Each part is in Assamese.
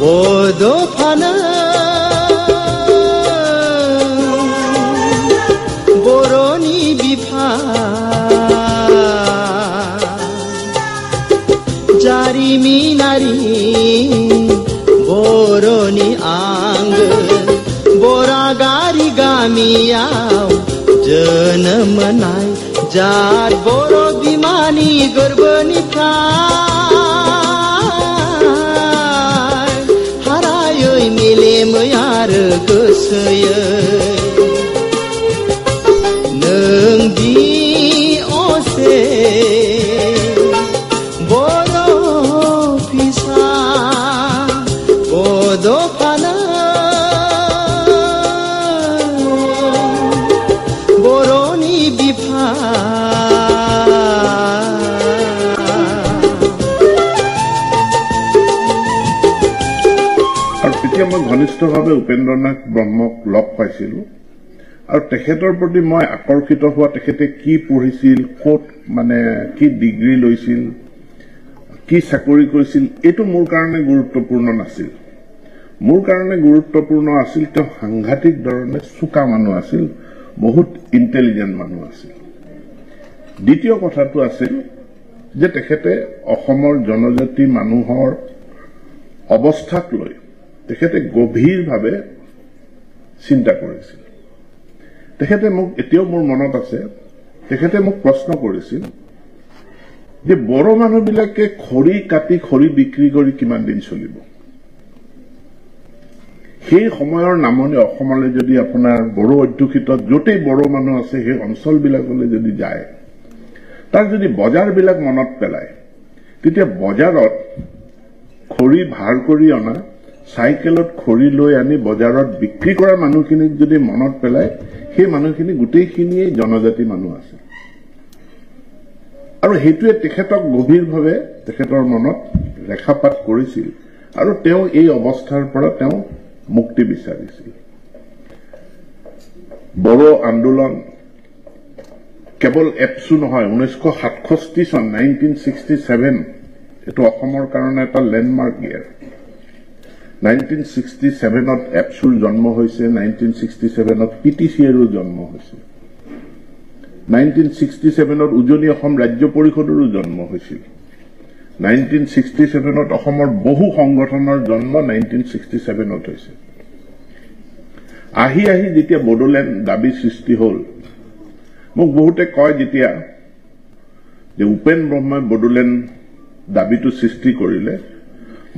বদফানা বরণী বিফা জারিমিনারি বরণী আঙ্গ बोरागारी गामियाव जोनोम मोननाय जार बर' बिमानि गोरबोनिफ्राय हारायै मेलेमै आरो गोसोयै नों दि असे बर' फिसा बड'फाना মই ঘনিষ্ঠভাৱে উপেন্দ্ৰনাথ ব্ৰহ্মক লগ পাইছিলো আৰু তেখেতৰ প্ৰতি মই আকৰ্ষিত হোৱা তেখেতে কি পঢ়িছিল ক'ত মানে কি ডিগ্ৰী লৈছিল কি চাকৰি কৰিছিল এইটো মোৰ কাৰণে গুৰুত্বপূৰ্ণ নাছিল মোৰ কাৰণে গুৰুত্বপূৰ্ণ আছিল তেওঁ সাংঘাতিক ধৰণে চোকা মানুহ আছিল বহুত ইন্টেলিজেন্ট মানুহ আছিল দ্বিতীয় কথাটো আছিল যে তেখেতে অসমৰ জনজাতি মানুহৰ অৱস্থাক লৈ তেখেতে গভীৰভাৱে চিন্তা কৰিছিল তেখেতে মোক এতিয়াও মোৰ মনত আছে তেখেতে মোক প্ৰশ্ন কৰিছিল যে বড় মানুহবিলাকে খৰি কাটি খৰি বিক্ৰী কৰি কিমান দিন চলিব সেই সময়ৰ নামনি অসমলৈ যদি আপোনাৰ বড় অধ্যুষিত য'তেই বড় মানুহ আছে সেই অঞ্চলবিলাকলৈ যদি যায় তাৰ যদি বজাৰবিলাক মনত পেলায় তেতিয়া বজাৰত খৰি ভাৰ কৰি অনা সাইকেলত খৰি লৈ আনি বজাৰত বিক্ৰী কৰা মানুহখিনিক যদি মনত পেলায় সেই মানুহখিনি গোটেইখিনিয়ে জনজাতি মানুহ আছে আৰু হেতুৱে তেখেতক গভীৰভাৱে তেখেতৰ মনত ৰেখাপাত কৰিছিল আৰু তেওঁ এই অৱস্থাৰ পৰা তেওঁ মুক্তি বিচাৰিছিল বড় আন্দোলন কেৱল এপছু নহয় 1967 চন 1967 এটো অসমৰ কাৰণে এটা লেণ্ডমাৰ্ক ইয়াৰ 1967ত এপছুৰ জন্ম হৈছে 1967ত পিটিচিএৰো জন্ম হৈছে 1967ত উজনি অসম ৰাজ্য পৰিষদৰো জন্ম হৈছিল 1967ত অসমৰ বহু সংগঠনৰ জন্ম 1967ত হৈছে আহি আহি যেতিয়া বড়োলেণ্ড দাবী সৃষ্টি হ'ল মোক বহুতে কয় যেতিয়া যে উপেন ব্ৰহ্মই বড়োলেণ্ড দাবীটো সৃষ্টি কৰিলে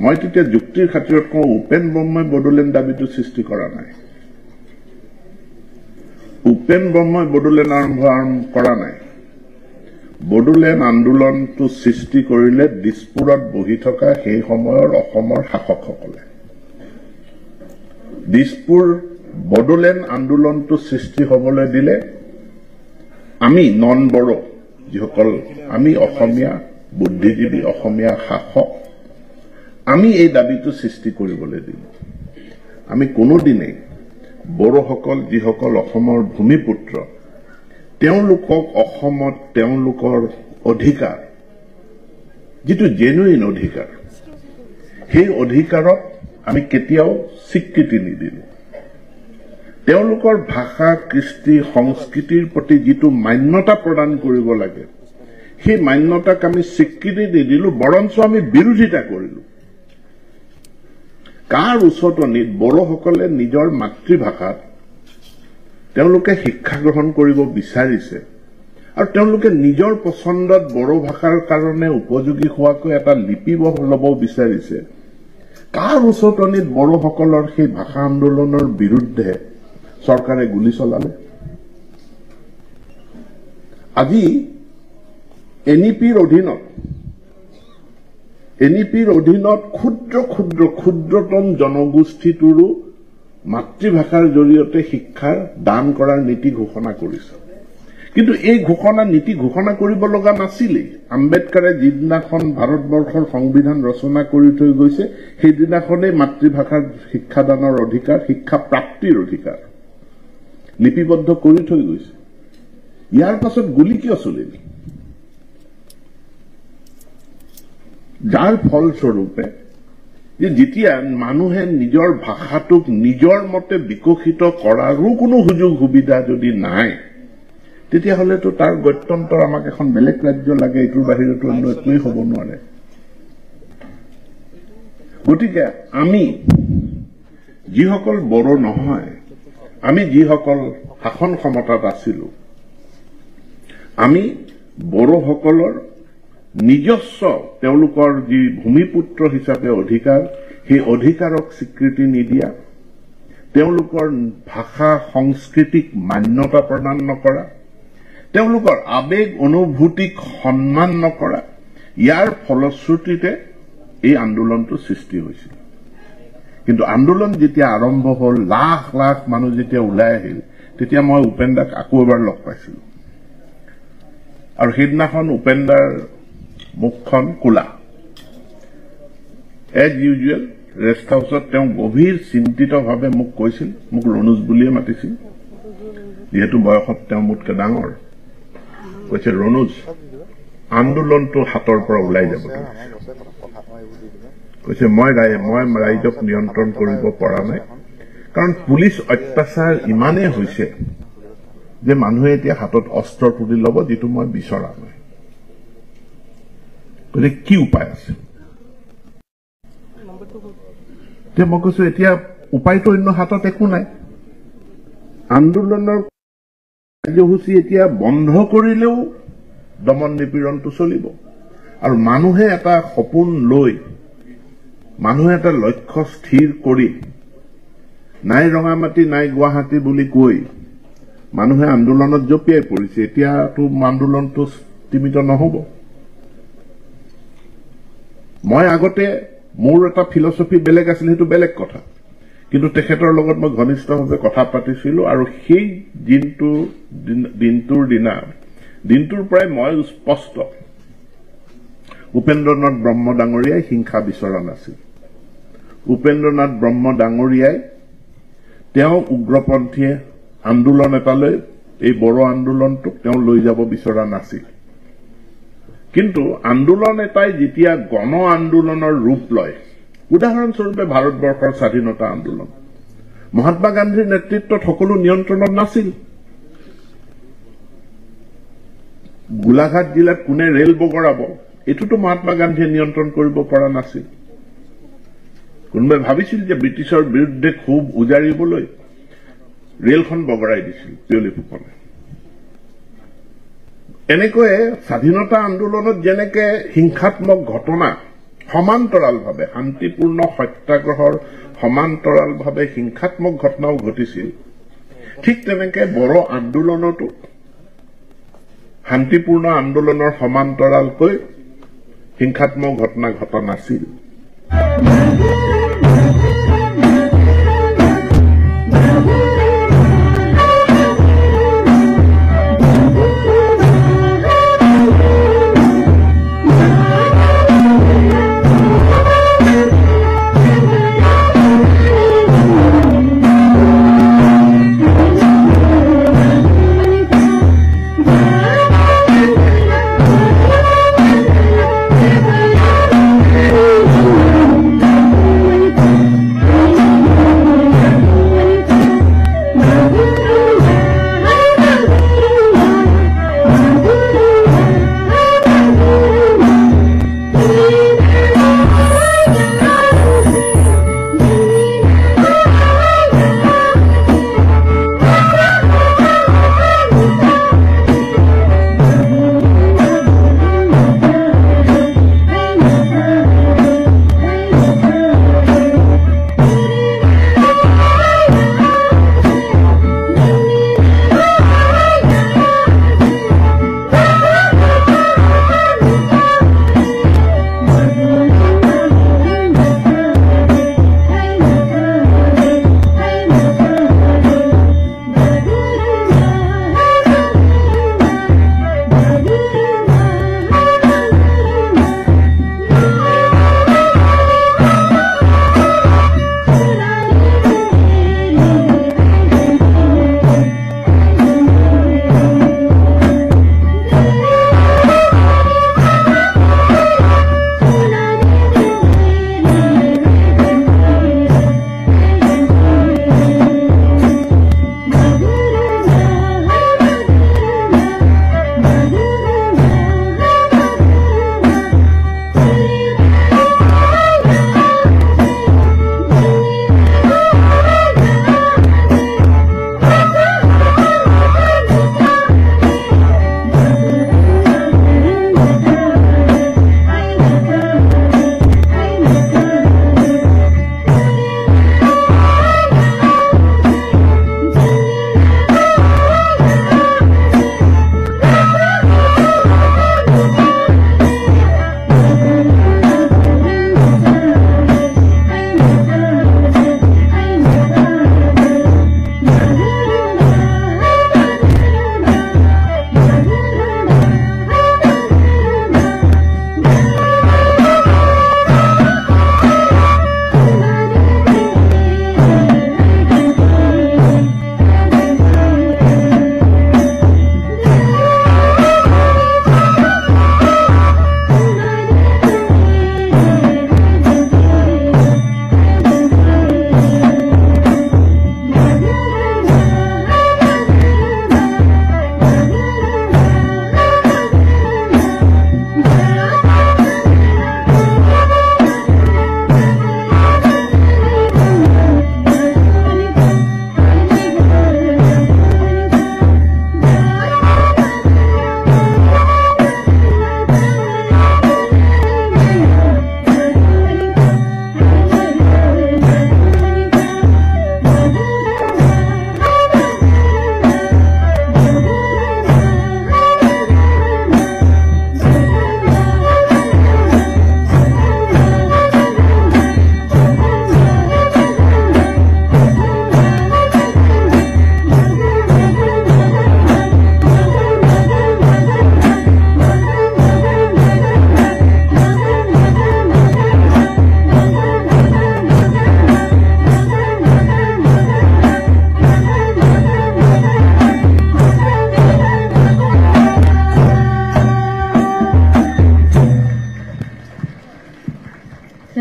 মই তেতিয়া যুক্তিৰ খাতিৰত কওঁ উপেন ব্ৰহ্মই বড়োলেণ্ড দাবীটো সৃষ্টি কৰা নাই উপেন ব্ৰহ্মই বড়োলেণ্ড আৰম্ভ কৰা নাই বড়োলেণ্ড আন্দোলনটো সৃষ্টি কৰিলে দিছপুৰত বহি থকা সেই সময়ৰ অসমৰ শাসকসকলে দিছপুৰ বড়োলেণ্ড আন্দোলনটো সৃষ্টি হ'বলৈ দিলে আমি নন বড়ো যিসকল আমি অসমীয়া বুদ্ধিজীৱী অসমীয়া শাসক আমি এই দাবীটো সৃষ্টি কৰিবলৈ দিম আমি কোনোদিনেই বড়োসকল যিসকল অসমৰ ভূমিপুত্ৰ তেওঁলোকক অসমত তেওঁলোকৰ অধিকাৰ যিটো জেনুইন অধিকাৰ সেই অধিকাৰক আমি কেতিয়াও স্বীকৃতি নিদিলো তেওঁলোকৰ ভাষা কৃষ্টি সংস্কৃতিৰ প্ৰতি যিটো মান্যতা প্ৰদান কৰিব লাগে সেই মান্যতাক আমি স্বীকৃতি নিদিলো বৰঞ্চ আমি বিৰোধিতা কৰিলো কাৰ উচতনিত বড়োসকলে নিজৰ মাতৃভাষাত তেওঁলোকে শিক্ষা গ্ৰহণ কৰিব বিচাৰিছে আৰু তেওঁলোকে নিজৰ পছন্দত বড়ো ভাষাৰ কাৰণে উপযোগী হোৱাকৈ এটা লিপি ল'ব বিচাৰিছে কাৰ উচতনিত বড়োসকলৰ সেই ভাষা আন্দোলনৰ বিৰুদ্ধে চৰকাৰে গুলি চলালে আজি এনইপিৰ অধীনত ক্ষুদ্ৰতম জনগোষ্ঠীটোৰো মাতৃভাষাৰ জৰিয়তে শিক্ষাৰ দান কৰাৰ নীতি ঘোষণা কৰিছে কিন্তু এই নীতি ঘোষণা কৰিব লগা নাছিলেই আম্বেদকাৰে যিদিনাখন ভাৰতবৰ্ষৰ সংবিধান ৰচনা কৰি থৈ গৈছে সেইদিনাখনেই মাতৃভাষাৰ শিক্ষাদানৰ অধিকাৰ শিক্ষা প্ৰাপ্তিৰ অধিকাৰ লিপিবদ্ধ কৰি থৈ গৈছে ইয়াৰ পাছত গুলি কিয় চলিল যাৰ ফলস্বৰূপে যে যেতিয়া মানুহে নিজৰ ভাষাটোক নিজৰ মতে বিকশিত কৰাৰো কোনো সুযোগ সুবিধা যদি নাই, তেতিয়াহ'লেতো তাৰ গত্যন্তৰ আমাক এখন বেলেগ ৰাজ্য লাগে, এইটোৰ বাহিৰতো অন্য একোৱেই হ'ব নোৱাৰে। গতিকে আমি যিসকল বড়ো নহয়, আমি যিসকল শাসন ক্ষমতাত আছিলো, আমি বড়োসকলৰ নিজস্ব তেওঁলোকৰ যি ভূমিপুত্ৰ হিচাপে অধিকাৰ, সেই অধিকাৰক স্বীকৃতি নিদিয়া, তেওঁলোকৰ ভাষা সংস্কৃতিক মান্যতা প্ৰদান নকৰা, তেওঁলোকৰ আবেগ অনুভূতিক সন্মান নকৰা, ইয়াৰ ফলশ্ৰুতিতে এই আন্দোলনটো সৃষ্টি হৈছিল। কিন্তু আন্দোলন যেতিয়া আৰম্ভ হ'ল, লাখ লাখ মানুহ যেতিয়া ওলাই আহিল, তেতিয়া মই উপেন্দাক আকৌ এবাৰ লগ পাইছিলো। আৰু সেইদিনাখন উপেন্দাৰ মুখখন কোলা। এজ ইউজুৱেল ৰেষ্ট হাউচত তেওঁ গভীৰ চিন্তিতভাৱে মোক কৈছিল, মোক ৰণুজ বুলিয়ে মাতিছিল, যিহেতু বয়সত তেওঁ মোতকৈ ডাঙৰ। কৈছে, ৰণুজ, আন্দোলনটো হাতৰ পৰা ওলাই যাব। কৈছে, মই ৰাইজক নিয়ন্ত্ৰণ কৰিব পৰা নাই, কাৰণ পুলিচ অত্যাচাৰ ইমানেই হৈছে যে মানুহে এতিয়া হাতত অস্ত্ৰ তুলি ল'ব, যিটো মই বিচৰা নাই। গতিকে কি উপায় আছে? এতিয়া মই কৈছো, এতিয়া উপায়টো অন্য হাতত একো নাই। আন্দোলনৰ কাৰ্যসূচী এতিয়া বন্ধ কৰিলেও দমন নিপীড়নটো চলিব। আৰু মানুহে এটা সপোন লৈ, মানুহে এটা লক্ষ্য স্থিৰ কৰি, নাই ৰঙামাটি নাই গুৱাহাটী বুলি কৈ মানুহে আন্দোলনত জঁপিয়াই পৰিছে। এতিয়াতো আন্দোলনটো সীমিত নহব। মই আগতে মোৰ এটা ফিলচফি বেলেগ আছিল, সেইটো বেলেগ কথা, কিন্তু তেখেতৰ লগত মই ঘনিষ্ঠভাৱে কথা পাতিছিলো। আৰু সেই দিনটোৰ পৰাই মই স্পষ্ট, উপেন্দ্ৰনাথ ব্ৰহ্ম ডাঙৰীয়াই হিংসা বিচৰা নাছিল। উপেন্দ্ৰনাথ ব্ৰহ্ম ডাঙৰীয়াই তেওঁ উগ্ৰপন্থী আন্দোলন এটালৈ, এই বড়ো আন্দোলনটোক তেওঁ লৈ যাব বিচৰা নাছিল। কিন্তু আন্দোলন এটাই যেতিয়া গণ আন্দোলনৰ ৰূপ লয়, উদাহৰণস্বৰূপে ভাৰতবৰ্ষৰ স্বাধীনতা আন্দোলন, মহাত্মা গান্ধীৰ নেতৃত্বত সকলো নিয়ন্ত্ৰণত নাছিল। গোলাঘাট জিলাত কোনে ৰেল বগৰাব, এইটোতো মহাত্মা গান্ধীয়ে নিয়ন্ত্ৰণ কৰিব পৰা নাছিল। কোনোবাই ভাবিছিল যে ব্ৰিটিছৰ বিৰুদ্ধে ক্ষোভ উজাৰিবলৈ ৰেলখন বগৰাই দিছিল পিয়লি ফুকনে। এনেকৈয়ে স্বাধীনতা আন্দোলনত যেনেকে হিংসাত্মক ঘটনা সমান্তৰালভাৱে, শান্তিপূৰ্ণ সত্যাগ্ৰহৰ সমান্তৰালভাৱে হিংসাত্মক ঘটনাও ঘটিছিল, ঠিক তেনেকে বড়ো আন্দোলনতো শান্তিপূৰ্ণ আন্দোলনৰ সমান্তৰালকৈ হিংসাত্মক ঘটনা ঘটা নাছিল।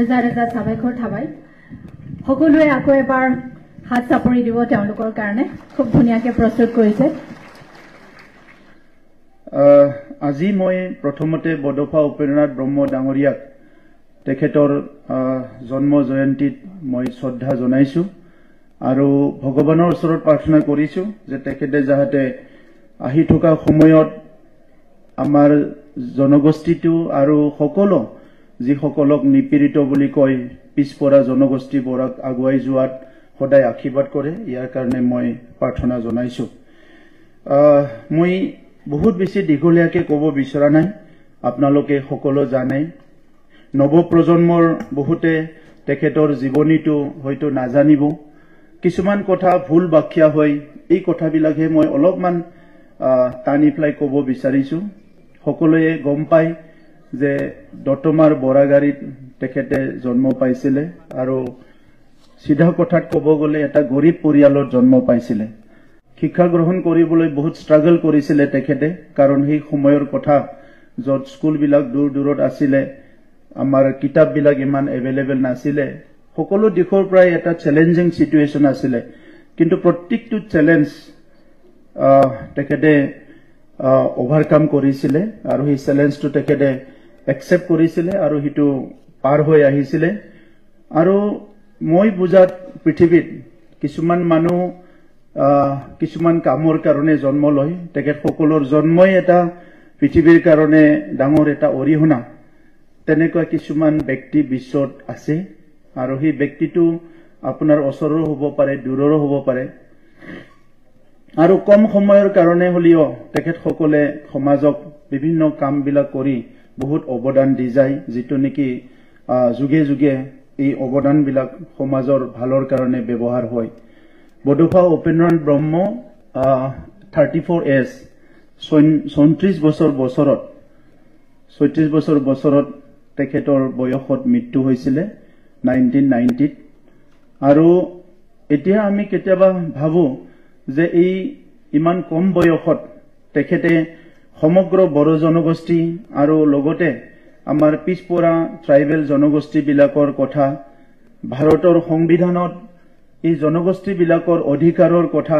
ৰেজা ৰেজা সাবাইখৰ থাবাই সকলোৱে আকৌ এবাৰ হাত চাপৰি দিব তেওঁলোকৰ কাৰণে খুব ধুনীয়াকে প্ৰস্তুত কৰিছে আজি মই প্ৰথমতে বডফা উপেন্দ্ৰনাথ ব্ৰহ্ম ডাঙৰীয়াক তেখেতৰ জন্ম জয়ন্তীত মই শ্ৰদ্ধা জনাইছো আৰু ভগৱানৰ ওচৰত প্ৰাৰ্থনা কৰিছো যে তেখেতে যাতে আহি থকা সময়ত আমাৰ জনগোষ্ঠীটো আৰু সকলো যিসকলক নিপীড়িত বুলি কয় পিছপৰা জনগোষ্ঠীবোৰক আগুৱাই যোৱাত সদায় আশীৰ্বাদ কৰে ইয়াৰ কাৰণে মই প্ৰাৰ্থনা জনাইছো মই বহুত বেছি দীঘলীয়াকে ক'ব বিচৰা নাই আপোনালোকে সকলো জানে নৱপ্ৰজন্মৰ বহুতে তেখেতৰ জীৱনীটো হয়তো নাজানিব কিছুমান কথা ভুল ব্যাখ্যা হয় এই কথাবিলাকে মই অলপমান টানি ফ্লাই ক'ব বিচাৰিছো সকলোৱে গম পায় যে দতমাৰ বৰাগাড়ীত তেখেতে জন্ম পাইছিলে আৰু সিধা কথাত ক'ব গ'লে এটা গৰীব পৰিয়ালত জন্ম পাইছিলে শিক্ষা গ্ৰহণ কৰিবলৈ বহুত ষ্ট্ৰাগল কৰিছিলে তেখেতে কাৰণ সেই সময়ৰ কথা য'ত স্কুলবিলাক দূৰ দূৰত আছিলে আমাৰ কিতাপবিলাক ইমান এভেইলেবল নাছিলে সকলো দিশৰ পৰাই এটা চ্যালেঞ্জিং সিচুৱেশ্যন আছিলে কিন্তু প্ৰত্যেকটো চ্যালেঞ্জ তেখেতে ওভাৰকাম কৰিছিলে আৰু সেই চ্যালেঞ্জটো তেখেতে একসেপ্ট কৰিছিলে আৰু হিটো পাৰ হৈ আহিছিলে আৰু মই বুজাত পৃথিৱীত কিছুমান মানুহ কিছুমান কামৰ কাৰণে জন্ম লয় তেখেত সকলৰ জন্মই এটা পৃথিৱীৰ কাৰণে ডাঙৰ এটা অৰিহণা তেনেকুৱা কিছুমান ব্যক্তি বিশ্বত আছে আৰু সেই ব্যক্তিটো আপোনাৰ ওচৰৰ হ'ব পাৰে দূৰৰ হ'ব পাৰে আৰু কম সময়ৰ কাৰণে হলিও তেখেত সকলে সমাজক বিভিন্ন কামবিলাক কৰি বহুত অৱদান দি যায় যেটো নেকি যুগে যুগে এই অৱদানবিলাক সমাজৰ ভালৰ কাৰণে ব্যৱহাৰ হয় বডফা উপেন্দ্ৰনাথ ব্ৰহ্ম 34 এজ 34 বছৰত তেখেতৰ বয়সত মৃত্যু হৈছিলে 1990 আৰু এতিয়া আমি কেতিয়াবা ভাবো যে এই ইমান কম বয়সত তেখেতে সমগ্ৰ বড়ো জনগোষ্ঠী আৰু লগতে আমাৰ পিছপৰা ট্ৰাইবেল জনগোষ্ঠীবিলাকৰ কথা ভাৰতৰ সংবিধানত এই জনগোষ্ঠীবিলাকৰ অধিকাৰৰ কথা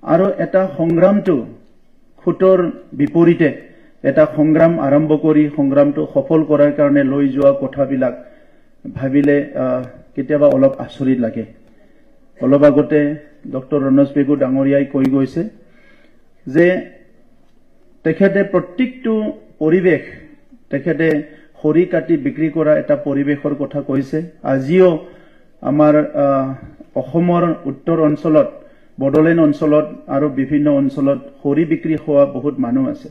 আৰু এটা সংগ্ৰামটো খুটৰ বিপৰীতে এটা সংগ্ৰাম আৰম্ভ কৰি সংগ্ৰামটো সফল কৰাৰ কাৰণে লৈ যোৱা কথাবিলাক ভাবিলে কেতিয়াবা অলপ আচৰিত লাগে অলপ আগতে ডক্টৰ ৰনজ পেগু ডাঙৰীয়াই কৈ গৈছে যে তেখেতে প্ৰত্যেকটো পৰিৱেশ তেখেতে খৰি কাটি বিক্ৰী কৰা এটা পৰিৱেশৰ কথা কৈছে আজিও আমাৰ অসমৰ উত্তৰ অঞ্চলত বড়োলেণ্ড অঞ্চলত আৰু বিভিন্ন অঞ্চলত খৰি বিক্ৰী হোৱা বহুত মানুহ আছে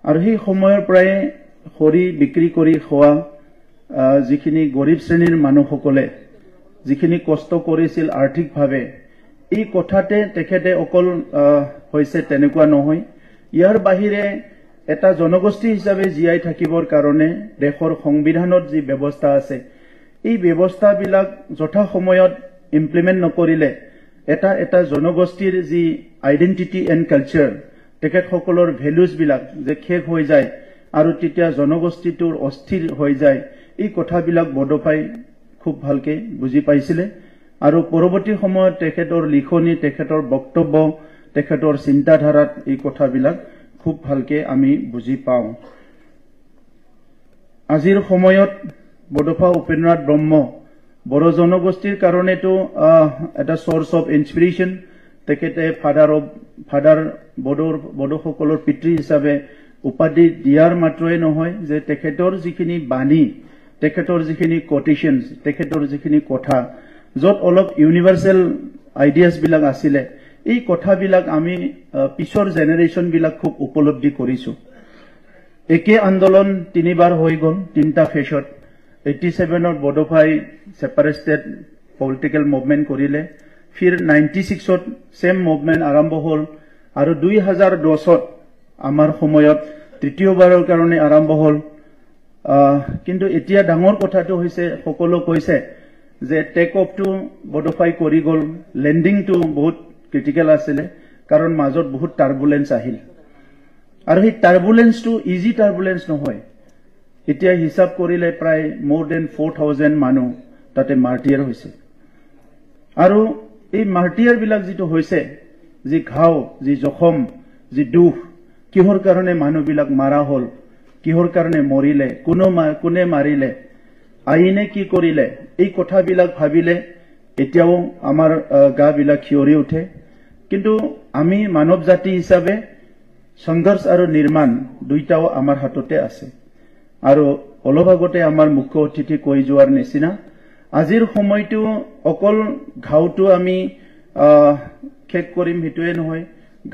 আৰু সেই সময়ৰ পৰাই খৰি বিক্ৰী কৰি খোৱা যিখিনি গৰীব শ্ৰেণীৰ মানুহসকলে যিখিনি কষ্ট কৰিছিল আৰ্থিকভাৱে এই কথাতে তেখেতে অকল হৈছে তেনেকুৱা নহয় ইয়াৰ বাহিৰে এটা জনগোষ্ঠী হিচাপে জীয়াই থাকিবৰ কাৰণে দেশৰ সংবিধানত যি ব্যৱস্থা আছে এই ব্যৱস্থাবিলাক যথা সময়ত ইমপ্লিমেন্ট নকৰিলে এটা জনগোষ্ঠীৰ যি আইডেন্টিটি এণ্ড কালচাৰ তেখেত সকলৰ ভ্যালুজ বিলাক যে শেষ হৈ যায় আৰু তেতিয়া জনগোষ্ঠীটোৰ অস্থিৰ হৈ যায় এই কথাবিলাক বডফাই খুব ভালকে বুজি পাইছিলে আৰু পৰৱৰ্তী সময়ত তেখেতৰ লিখনি তেখেতৰ বক্তব্য তেখেতৰ চিন্তাধাৰাত এই কথাবিলাক খুব ভালকে আমি বুজি পাওঁ আজিৰ সময়ত বডফা উপেন্দ্ৰনাথ ব্ৰহ্ম বড়ো জনগোষ্ঠীৰ কাৰণেটো এটা সোৰ্স অফ ইনস্পিৰেশন তেখেতে ফাদাৰ বড়ো সকলৰ পিতৃ হিচাপে উপাধি দিয়াৰ মাত্ৰই নহয় যে তেখেতৰ যিখিনি বাণী তেখেতৰ যিখিনি কোটেশনস তেখেতৰ যিখিনি কথা য'ত অলপ ইউনিভাৰ্সেল আইডিয়াস বিলাক আছিলে এই কথাবিলাক আমি পিছৰ জেনাৰেশন বিলাক খুব উপলব্ধি কৰিছো একে আন্দোলন তিনিবাৰ হৈ গ'ল তিনটা ফেজত 87ত বডফাই সেপাৰেটেড পলিটিক্যাল মুভমেন্ট কৰিলে फिर 96ত সেম মুভমেন্ট আৰম্ভ হ'ল আৰু 2010ত আমাৰ সময়ত তৃতীয়বাৰৰ কাৰণে আৰম্ভ হ'ল কিন্তু এতিয়া ডাঙৰ কথাটো হৈছে সকলো কৈছে যে টেক অফ টু বডফাই কৰি গ'ল লেন্ডিং টু বহুত ক্ৰিটিক্যাল আছিল কাৰণ মাজত বহুত টাৰ্বুলেন্স আহিল আৰু এই টাৰ্বুলেন্সটো ইজি টাৰ্বুলেন্স নহয় এতিয়া হিচাপ কৰিলে প্ৰায় more than 4,000 মানুহ তাতে মাৰ্টিয়াৰ হৈছে আৰু এই মাৰ্টিয়াৰ বিলাক যেটো হৈছে যি ঘাও যি জখম যি দুখ কিহৰ কাৰণে মানুহবিলাক মাৰা হল কিহৰ কাৰণে মৰিলে কোনে মাৰিলে আইনে কি কৰিলে এই কথাবিলাক ভাবিলে এতিয়াও আমাৰ গা বিলাক শিয়ৰি উঠে কিন্তু আমি মানৱ জাতি হিচাপে সংঘৰ্ষ আৰু নিৰ্মাণ দুইটাও আমাৰ হাততে আছে আৰু অলপ আগতে আমাৰ মুখ্য অতিথি কৈ যোৱাৰ নিচিনা আজিৰ সময়টো অকল ঘাওটো আমি শেষ কৰিম হেতুৱে নহয়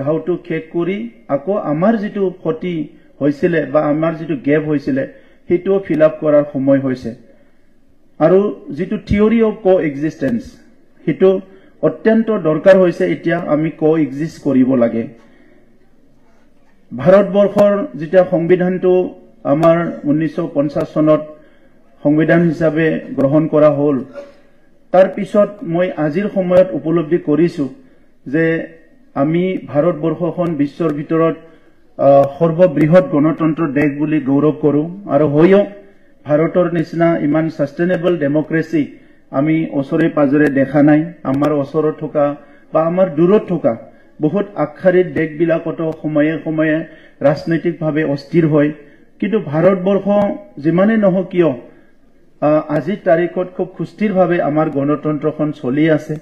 ঘাওটো শেষ কৰি আকৌ আমাৰ যেটো ক্ষতি হৈছিলে বা আমাৰ যেটো গেপ হৈছিলে হেতু ফিল আপ কৰাৰ সময় হৈছে আৰু যেটো থিওৰি অফ কো এক্সিস্টেন্স হেতু অত্যন্ত দৰকাৰ হৈছে এতিয়া আমি কো এক্সিস্ট কৰিব লাগে ভাৰতবৰ্ষৰ যেটা সংবিধানটো আমাৰ 1950 চনত সংবিধান হিচাপে গ্ৰহণ কৰা হল তাৰ পিছত মই আজিৰ সময়ত উপলব্ধি কৰিছো যে আমি ভাৰতবৰ্ষখন বিশ্বৰ ভিতৰত সৰ্ববৃহৎ গণতন্ত্ৰ দেশ বুলি গৌৰৱ কৰো আৰু হয়ও ভাৰতৰ নিচিনা ইমান সাস্টেইনেবল ডেমক্ৰেসি আমি ওচৰে পাজৰে দেখা নাই আমাৰ ওচৰত থকা বা আমাৰ দূৰত থকা বহুত আক্ষাৰিক দেশবিলাকত সময়ে সময়ে ৰাজনৈতিকভাৱে অস্থিৰ হয় কিন্তু ভাৰতবৰ্ষ যিমানে নহওক কিয় আজিৰ তাৰিখত খুব সুস্থিৰভাৱে আমাৰ গণতন্ত্ৰখন চলি আছে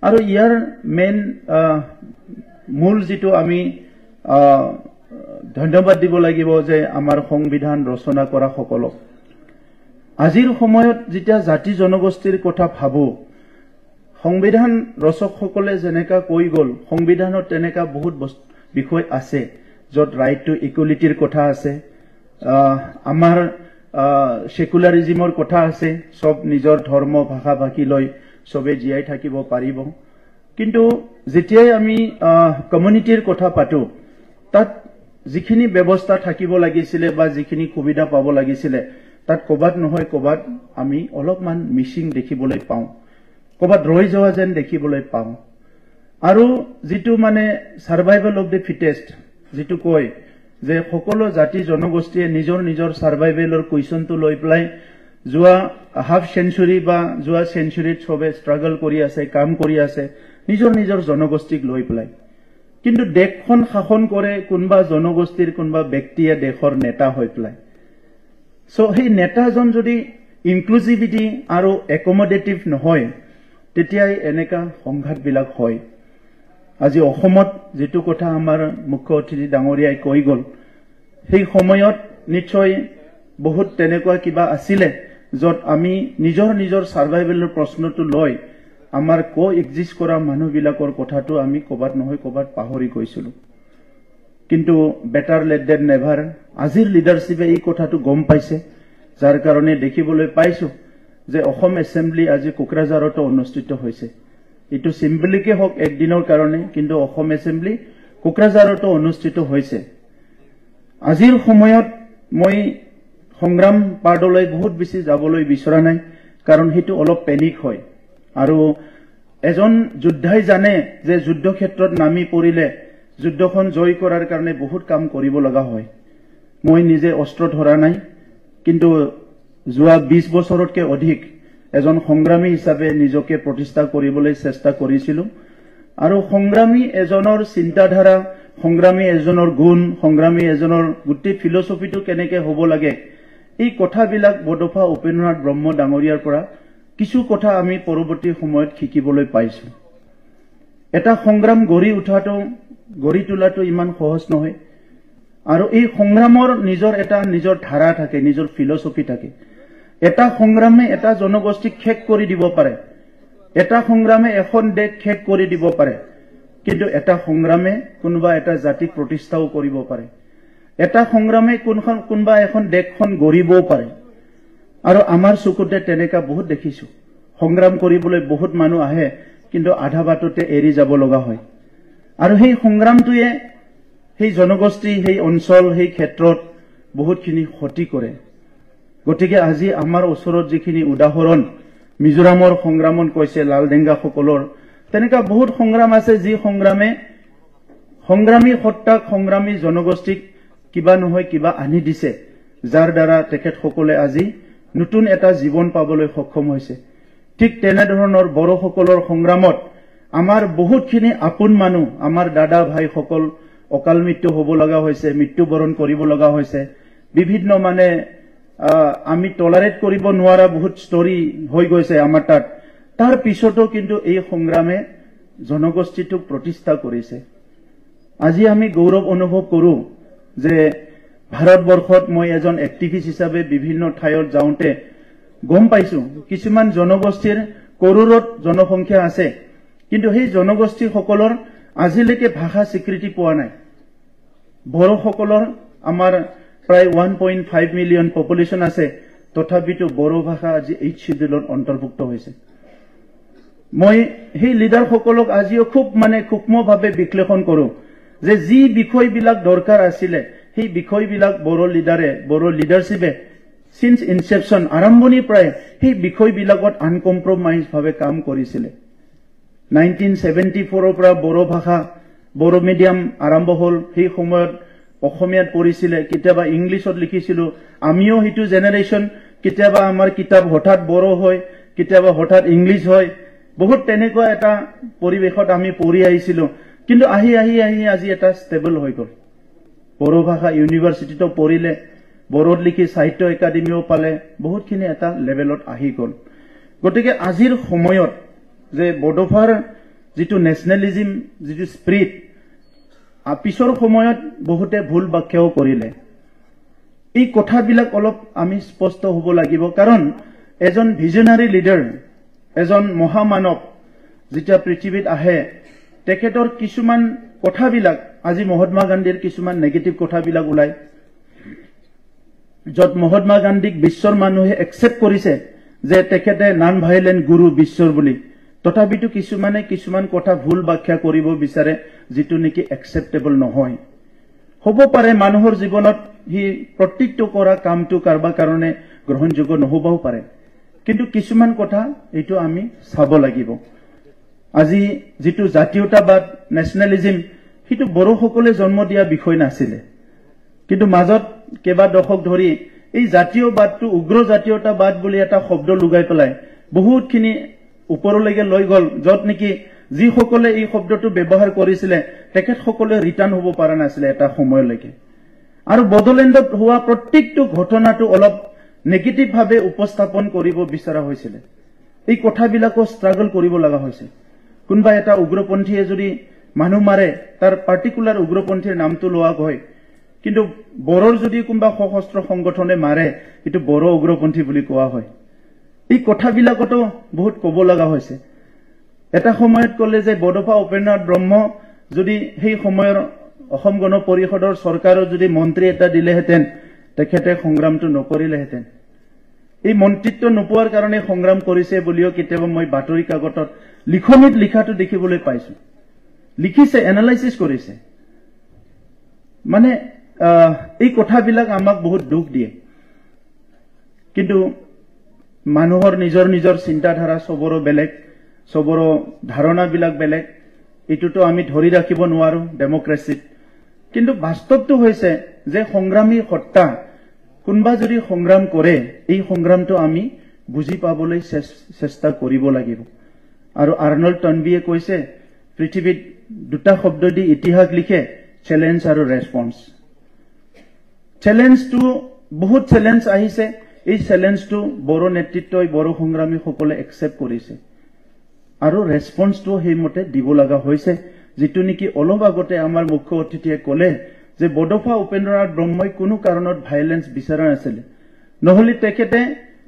আৰু ইয়াৰ মেইন মূল যেটো আমি ধন্যবাদ দিব লাগিব যে আমাৰ সংবিধান ৰচনা কৰা সকলক আজিৰ সময়ত যেতিয়া জাতি জনগোষ্ঠীৰ কথা ভাবো সংবিধান ৰচকসকলে যেনেকা কৈ গল সংবিধানত তেনেকা বহুত বিষয় আছে যত ৰাইট টু ইকুৱেলিটিৰ কথা আছে আমাৰ সেকুলাৰিজমৰ কথা আছে সব নিজৰ ধৰ্ম ভাষা ভাষী লৈ সবে জীয়াই থাকিব পাৰিব কিন্তু যেতিয়াই আমি কমিউনিটিৰ কথা পাতো তাত যিখিনি ব্যৱস্থা থাকিব লাগিছিলে বা যিখিনি সুবিধা পাব লাগিছিলে তাত কবাত নহয় কবাত আমি অলপমান মিছিং দেখিবলৈ পাওঁ কবাত ৰৈ যোৱা যেন দেখিবলৈ পাওঁ আৰু যেটো মানে সাৰ্ভাইভেল অফ দ্য ফিটেষ্ট যেটো কয় যে সকলো জাতি জনগোষ্ঠীয়ে নিজৰ নিজৰ সাৰ্ভাইভেলৰ কুৱেশ্যনটো লৈ পেলাই যোৱা হাফ সেঞ্চুৰী বা যোৱা সেঞ্চুৰীত সবে ষ্ট্ৰাগল কৰি আছে কাম কৰি আছে নিজৰ নিজৰ জনগোষ্ঠীক লৈ পেলাই কিন্তু দেশখন শাসন কৰে কোনবা জনগোষ্ঠীৰ কোনবা ব্যক্তিয়ে দেশৰ নেতা হৈ পেলাই সো সেই নেতাজন যদি ইনক্লুসিভিটি আৰু একমোডেটিভ নহয় তেতিয়াই এনেকা সংঘাতবিলাক হয় আজি অসমত যেটো কথা আমাৰ মুখ্য অতিথি ডাঙৰীয়াই কৈ গল সেই সময়ত নিশ্চয় বহুত তেনেকুৱা কিবা আছিলে যত আমি নিজৰ নিজৰ সাৰ্ভাইভেলৰ প্ৰশ্নটো লৈ আমাৰ কো এক্সিস্ট কৰা মানুহবিলাকৰ কথাটো আমি কবাত নহয় কবাত পাহৰি গৈছিলো কিন্তু বেটাৰ লেট দেন নেভাৰ আজিৰ লিডাৰশিপে এই কথাটো গম পাইছে যাৰ কাৰণে দেখিবলৈ পাইছো যে অসম এছেম্বলি আজি কোকৰাঝাৰত অনুষ্ঠিত হৈছে এটো সিম্বলিকে হক একদিনৰ কাৰণে কিন্তু অসম এছেম্বলি কোকৰাঝাৰত অনুষ্ঠিত হৈছে আজিৰ সময়ত মই সংগ্ৰাম পাৰ্টলৈ বহুত বেছি যাবলৈ বিচৰা নাই কাৰণ হেতু অলপ পেনিক হয় আৰু এজন যোদ্ধাই জানে যে যুদ্ধ ক্ষেত্ৰত নামি পৰিলে যুদ্ধখন জয় কৰাৰ কাৰণে বহুত কাম কৰিব লগা হয় মই নিজে অস্ত্ৰ ধৰা নাই কিন্তু যোৱা 20 বছৰতকৈ অধিক এজন সংগ্ৰামী হিচাপে নিজকে প্ৰতিষ্ঠা কৰিবলৈ চেষ্টা কৰিছিলো আৰু সংগ্ৰামী এজনৰ চিন্তাধাৰা সংগ্ৰামী এজনৰ গুণ সংগ্ৰামী এজনৰ গুটি ফিলসফিটো কেনেকৈ হ'ব লাগে এই কথাবিলাক বডফা উপেন্দ্ৰনাথ ব্ৰহ্ম ডাঙৰীয়াৰ পৰা কিছু কথা আমি পৰৱৰ্তী সময়ত শিকিবলৈ পাইছো এটা সংগ্ৰাম গঢ়ি তোলাটো ইমান সহজ নহয় আৰু এই সংগ্ৰামৰ নিজৰ ধাৰা থাকে নিজৰ ফিলসফি থাকে এটা সংগ্ৰামে এটা জনগোষ্ঠীক শেষ কৰি দিব পাৰে এটা সংগ্ৰামে এখন দেশ শেষ কৰি দিব পাৰে কিন্তু এটা সংগ্ৰামে কোনবা এটা জাতিক প্ৰতিষ্ঠাও কৰিব পাৰে এটা সংগ্ৰামে কোনবা এখন দেশখন গঢ়িবও পাৰে আৰু আমাৰ চকুতে তেনেকা বহুত দেখিছো সংগ্ৰাম কৰিবলৈ বহুত মানুহ আহে কিন্তু আধা বাটতে এৰি যাব লগা হয় আৰু সেই সংগ্ৰামটোৱে সেই জনগোষ্ঠী সেই অঞ্চল সেই ক্ষেত্ৰত বহুতখিনি ক্ষতি কৰে গতিকে আজি আমাৰ ওচৰত যিখিনি উদাহৰণ মিজোৰামৰ সংগ্ৰামন কৈছে লালডেঙ্গা সকলৰ তেনেকা বহুত সংগ্ৰাম আছে যি সংগ্ৰামী সত্তাক সংগ্ৰামী জনগোষ্ঠীক কিবা নহয় কিবা আনি দিছে যাৰ দ্বাৰা তেখেতসকলে আজি নতুন এটা জীৱন পাবলৈ সক্ষম হৈছে ঠিক তেনেধৰণৰ বড়োসকলৰ সংগ্ৰামত আমাৰ বহুতখিনি আপোন মানুহ আমাৰ দাদা ভাইসকল অকাল মৃত্যু হ'ব লগা হৈছে মৃত্যুবৰণ কৰিব লগা হৈছে বিভিন্ন মানে আমি টলাৰেট কৰিব নোৱাৰা বহুত ষ্টৰী হৈ গৈছে আমাৰ তাত তাৰ পিছতো কিন্তু এই সংগ্ৰামে জনগোষ্ঠীটোক প্ৰতিষ্ঠা কৰিছে আজি আমি গৌৰৱ অনুভৱ কৰো যে ভাৰতবৰ্ষত মই এজন এক্টিভিষ্ট হিচাপে বিভিন্ন ঠাইত যাওঁতে গম পাইছো কিছুমান জনগোষ্ঠীৰ কৰোৰত জনসংখ্যা আছে কিন্তু সেই জনগোষ্ঠীসকলৰ আজিলৈকে ভাষা স্বীকৃতি পোৱা নাই বড়োসকলৰ আমাৰ প্ৰায় 1.5 মিলিয়ন পপুলেশ্যন আছে তথাপিতো বড়ো ভাষা আজি 8 শিডিউলত অন্তৰ্ভুক্ত হৈছে মই সেই লিডাৰসকলক আজিও খুব মানে সূক্ষ্মভাৱে বিশ্লেষণ কৰো যে যি বিষয়বিলাক দৰকাৰ আছিল সেই বিষয়বিলাক বড়ো লিডাৰশ্বিপে সিন্স ইনসেপশন আৰম্ভণিৰ প্ৰায় সেই বিষয়বিলাকত আনকম্প্ৰমাইজ ভাৱে কাম কৰিছিল 1974 ৰ পৰা বড়ো ভাষা বড়ো মিডিয়াম আৰম্ভ হ'ল সেই সময়ত অসমীয়াত পঢ়িছিল কিতাবা ইংলিছত লিখিছিল আমিও হিটু জেনাৰেশন কিতাবা আমাৰ কিতাপ হঠাৎ বড়ো হয় কিতাবা হঠাৎ ইংলিশ হয় বহুত তেনেকুৱা এটা পৰিবেশত আমি পঢ়ি আহিছিল কিন্তু আহি আজি এটা ষ্টেবল হৈ গল বড়ো ভাষা ইউনিভাৰ্চিটিটো পঢ়িলে বড়োত লিখি সাহিত্য একাডেমিও পালে বহুতখিনি এটা লেভেলত আহি গল গতিকে আজিৰ সময়ত যে বড়োভাৰ যেটো নেশনালিজম যেটো স্পিৰিট পিছৰ সময়ত বহুতে ভুল ব্যাখ্যাও কৰিলে এই কথাবিলাক অলপ আমি স্পষ্ট হ'ব লাগিব কাৰণ এজন ভিজনাৰী লিডাৰ এজন মহামানৱ যেতিয়া পৃথিৱীত আহে তেখেতৰ কিছুমান কথাবিলাক আজি মহাত্মা গান্ধীৰ কিছুমান নেগেটিভ কথাবিলাক ওলাই যত মহাত্মা গান্ধীক বিশ্বৰ মানুহে একসেপ্ট কৰিছে যে তেখেতে নন ভাইলেন্ট গুৰু বিশ্বৰ বুলি তথাপিতো কিছুমান কথা ভুল ব্যাখ্যা কৰিব বিচাৰে যেটো নেকি একসেপ্টেবল নহয় হ'ব পাৰে মানুহৰ জীৱনত হি প্ৰত্যেকটো কৰা কামটো কাৰবা কাৰণে গ্ৰহণযোগ্য নহবও পাৰে কিন্তু কিছুমান কথা এইটো আমি চাব লাগিব আজি যেটো জাতীয়তাবাদ নেশনালিজম হিটো বড়োসকলে জন্ম দিয়া বিষয় নাছিলে কিন্তু মাজত কেবা দশক ধৰি এই জাতীয়বাদটো উগ্ৰ জাতীয়তাবাদ বুলি এটা শব্দ লগাই পেলাই বহুতখিনি ওপৰলৈকে লৈ গল যত নেকি যি সকলে এই শব্দটো ব্যৱহাৰ কৰিছিল তেখেত সকলে ৰিটাৰ্ণ হ'ব পৰা নাছিল এটা সময়লৈকে আৰু বডলেণ্ডত হোৱা প্ৰত্যেকটো ঘটনাটো অলপ নেগেটিভ ভাৱে উপস্থাপন কৰিব বিচৰা হৈছিল এই কথাবিলাকো ষ্ট্ৰাগল কৰিব লগা হৈছে কোনবা এটা উগ্ৰপন্থীয়ে যদি মানুহ মাৰে তাৰ পাৰ্টিকুলাৰ উগ্ৰপন্থীৰ নামটো লোৱা হয় কিন্তু বড়োৰ যদি কোনবা সশস্ত্ৰ সংগঠনে মাৰে এটো বড়ো উগ্ৰপন্থী বুলি কোৱা হয় এই কথাবিলাকতো বহুত ক'ব লগা হৈছে এটা সময়ত কলে যে বড়োফা উপেন্দ্ৰনাথ ব্ৰহ্ম যদি সেই সময়ৰ অসম গণ পৰিষদৰ চৰকাৰৰ যদি মন্ত্ৰী এটা দিলেহেঁতেন তেখেতে সংগ্ৰামটো নকৰিলেহেঁতেন এই মন্ত্ৰিত্ব নোপোৱাৰ কাৰণে সংগ্ৰাম কৰিছে বুলিও কেতিয়াবা মই বাতৰি কাকতত লিখনিত লিখাটো দেখিবলৈ পাইছো লিখিছে এনালাইসিস কৰিছে মানে এই কথাবিলাক আমাক বহুত দুখ দিয়ে কিন্তু মানুহৰ নিজৰ চিন্তাধাৰা সবৰো বেলেগ সবৰো ধাৰণাবিলাক বেলেগ এটোটো আমি ধৰি ৰাখিব নোৱাৰো ডেমক্ৰেসিত কিন্তু বাস্তৱটো হৈছে যে সংগ্ৰামী সত্তা কোনবা যদি সংগ্ৰাম কৰে এই সংগ্ৰামটো আমি বুজি পাবলৈ চেষ্টা কৰিব লাগিব আৰু আৰ্নল্ড টনবিয়ে কৈছে পৃথিৱীত দুটা শব্দ দি ইতিহাস লিখে চ্যালেঞ্জ আৰু ৰেসপন্স চ্যালেঞ্জটো বহুত চ্যালেঞ্জ আহিছে এই চ্যালেঞ্জটো বড়ো নেতৃত্বই বড়ো সংগ্ৰামী সকলে একসেপ্ট কৰিছে আৰু ৰেসপন্সটো হেমতে দিব লগা হৈছে যেটো নেকি অলপ আগতে আমাৰ মুখ্য অতিথিয়ে ক'লে যে বড়োফা উপেন্দ্ৰনাথ ব্ৰহ্মই কোনো কাৰণত ভাইলেন্স বিচাৰা নাছিল নহলি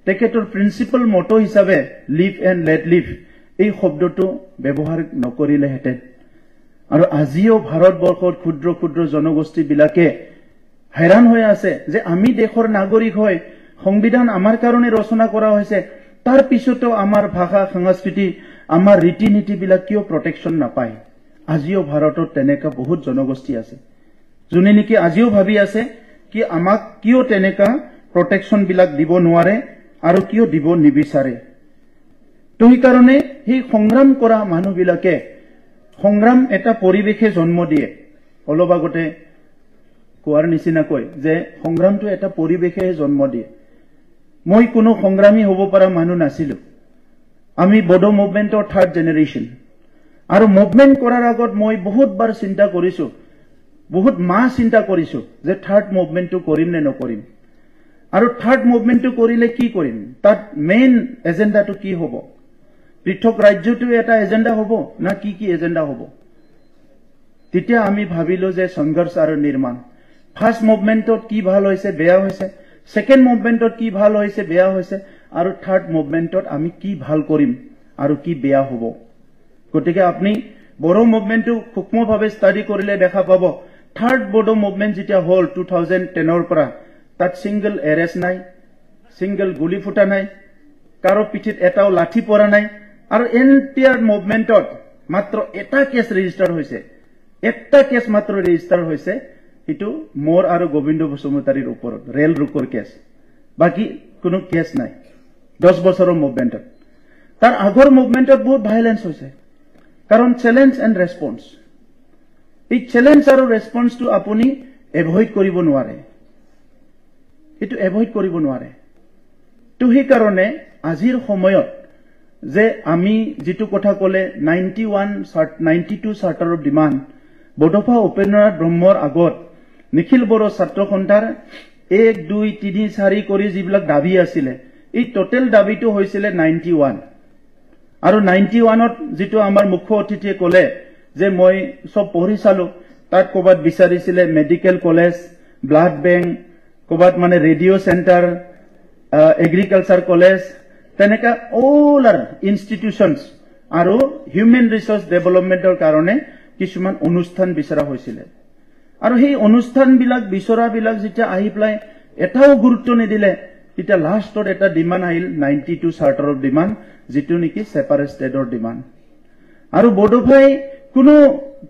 তেখেতৰ প্ৰিন্সিপাল মটো হিচাপে লিভ এণ্ড লেট লিভ এই শব্দটো ব্যৱহাৰ নকৰিলেহেঁতেন আৰু আজিও ভাৰতবৰ্ষৰ ক্ষুদ্ৰ ক্ষুদ্ৰ জনগোষ্ঠী বিলাকে हैरान হৈ আছে যে আমি দেশৰ নাগৰিক হয় সংবিধান আমাৰ কাৰণে ৰচনা কৰা হৈছে তাৰ পিছতো আমাৰ ভাষা সংস্কৃতি আমাৰ ৰীতি নীতি বিলাক কিয় প্ৰটেকচন নাপায় আজিও ভাৰতত তেনেকা বহুত জনগোষ্ঠী আছে যোনে নেকি আজিও ভাবি আছে কি আমাক কিয় তেনেকা প্ৰটেকচন বিলাক দিব নোৱাৰে আৰু কিয় দিব নিবিচাৰে তো এই কাৰণে এই সংগ্ৰাম কৰা মানুহবিলাকে সংগ্ৰাম এটা পৰিৱেশে জন্ম দিয়ে অলপ আগতে কোৱাৰ নিচিনাকৈ যে সংগ্ৰামটো এটা পৰিৱেশে জন্ম দিয়ে মই কোনো সংগ্ৰামী হ'ব পৰা মানুহ নাছিলো আমি বড়ো মুভমেন্টৰ থাৰ্ড জেনেৰেশ্যন আৰু মুভমেন্ট কৰাৰ আগত মই বহুত বাৰ চিন্তা কৰিছো বহুত মাহ চিন্তা কৰিছো যে থাৰ্ড মুভমেন্টটো কৰিম নে নকৰিম আৰু থাৰ্ড মুভমেন্টটো কৰিলে কি কৰিম তাত মেইন এজেন্ডাটো কি হ'ব পৃথক ৰাজ্যটো এটা এজেন্ডা হ'ব না কি কি এজেন্ডা হ'ব তেতিয়া আমি ভাবিলো যে সংঘৰ্ষ আৰু নিৰ্মাণ ফাৰ্ষ্ট মুভমেন্টত কি ভাল হৈছে বেয়া হৈছে সেকেন্ড মুভমেন্টত কি ভাল হৈছে বেয়া হৈছে আৰু থাৰ্ড মুভমেন্টত আমি কি ভাল কৰিম আৰু কি বেয়া হ'ব গতিকে আপুনি বড়ো মুভমেন্টটো সূক্ষ্মভাৱে ষ্টাডি কৰিলে দেখা পাব থাৰ্ড বড়ো মুভমেন্ট যেতিয়া হ'ল 2010 ৰ পৰা তাত সিঙ্গল এৰেষ্ট নাই সিঙ্গল গুলি ফুটা নাই কাৰো পিঠিত এটাও লাঠি পৰা নাই আৰু এন্টায়াৰ মুভমেন্টত মাত্ৰ এটা কেছ ৰেজিষ্টাৰ হৈছে এটা কেছ মাত্ৰ ৰেজিষ্টাৰ হৈছে ইটো মোৰ আৰু গোবিন্দ বসুমতাৰীৰ ওপৰত ৰেল ৰুকৰ কেছ বাকি কোনো কেছ নাই 10 বছৰৰ মুভমেন্টত তাৰ আগৰ মুভমেন্টত বহুত ভাইলেন্স হৈছে কাৰণ চ্যালেঞ্জ এণ্ড ৰেসপন্স এই চ্যালেঞ্জ আৰু ৰেসপন্সটো আপুনি এভয়েড কৰিব নোৱাৰে এটো এভয়েড কৰিব নোৱাৰে তো সেই কাৰণে আজিৰ সময়ত যে আমি যেটো কথা কলে 92 চাৰ্টাৰৰ ডিমান্ড বডোফা উপেন্দ্ৰনাথ ব্ৰহ্মৰ আগত নিখিল বড়ো ছাত্ৰ সন্থাৰ 1 2 3 4 কৰি যিবিলাক দাবী আছিল এই টোটাল দাবীটো হৈছিল 91 আৰু 91ত যেটো আমাৰ মুখ্য অতিথিয়ে কলে যে মই সব পঢ়ি চালো তাত কবাত বিচাৰিছিল মেডিকেল কলেজ ব্লাড বেংক কবাত মানে ৰেডিও সেন্টাৰ এগ্ৰিকালচাৰ কলেজ তেনেকা অল আৰ ইনষ্টিটিউশনছ আৰু হিউম্যান ৰিসোৰ্স ডেভেলপমেন্টৰ কাৰণে কিছুমান অনুষ্ঠান বিচৰা হৈছিল আৰু সেই অনুষ্ঠানবিলাক বিচৰাবিলাক যেতিয়া আহি প্লাই এটাও গুৰুত্ব নিদিলে তেতিয়া লাষ্টত এটা ডিমান্ড আহিল 92 চাৰ্টাৰৰ ডিমান্ড যেটো নেকি সেপাৰেট ষ্টেটৰ ডিমান্ড আৰু বডোফাই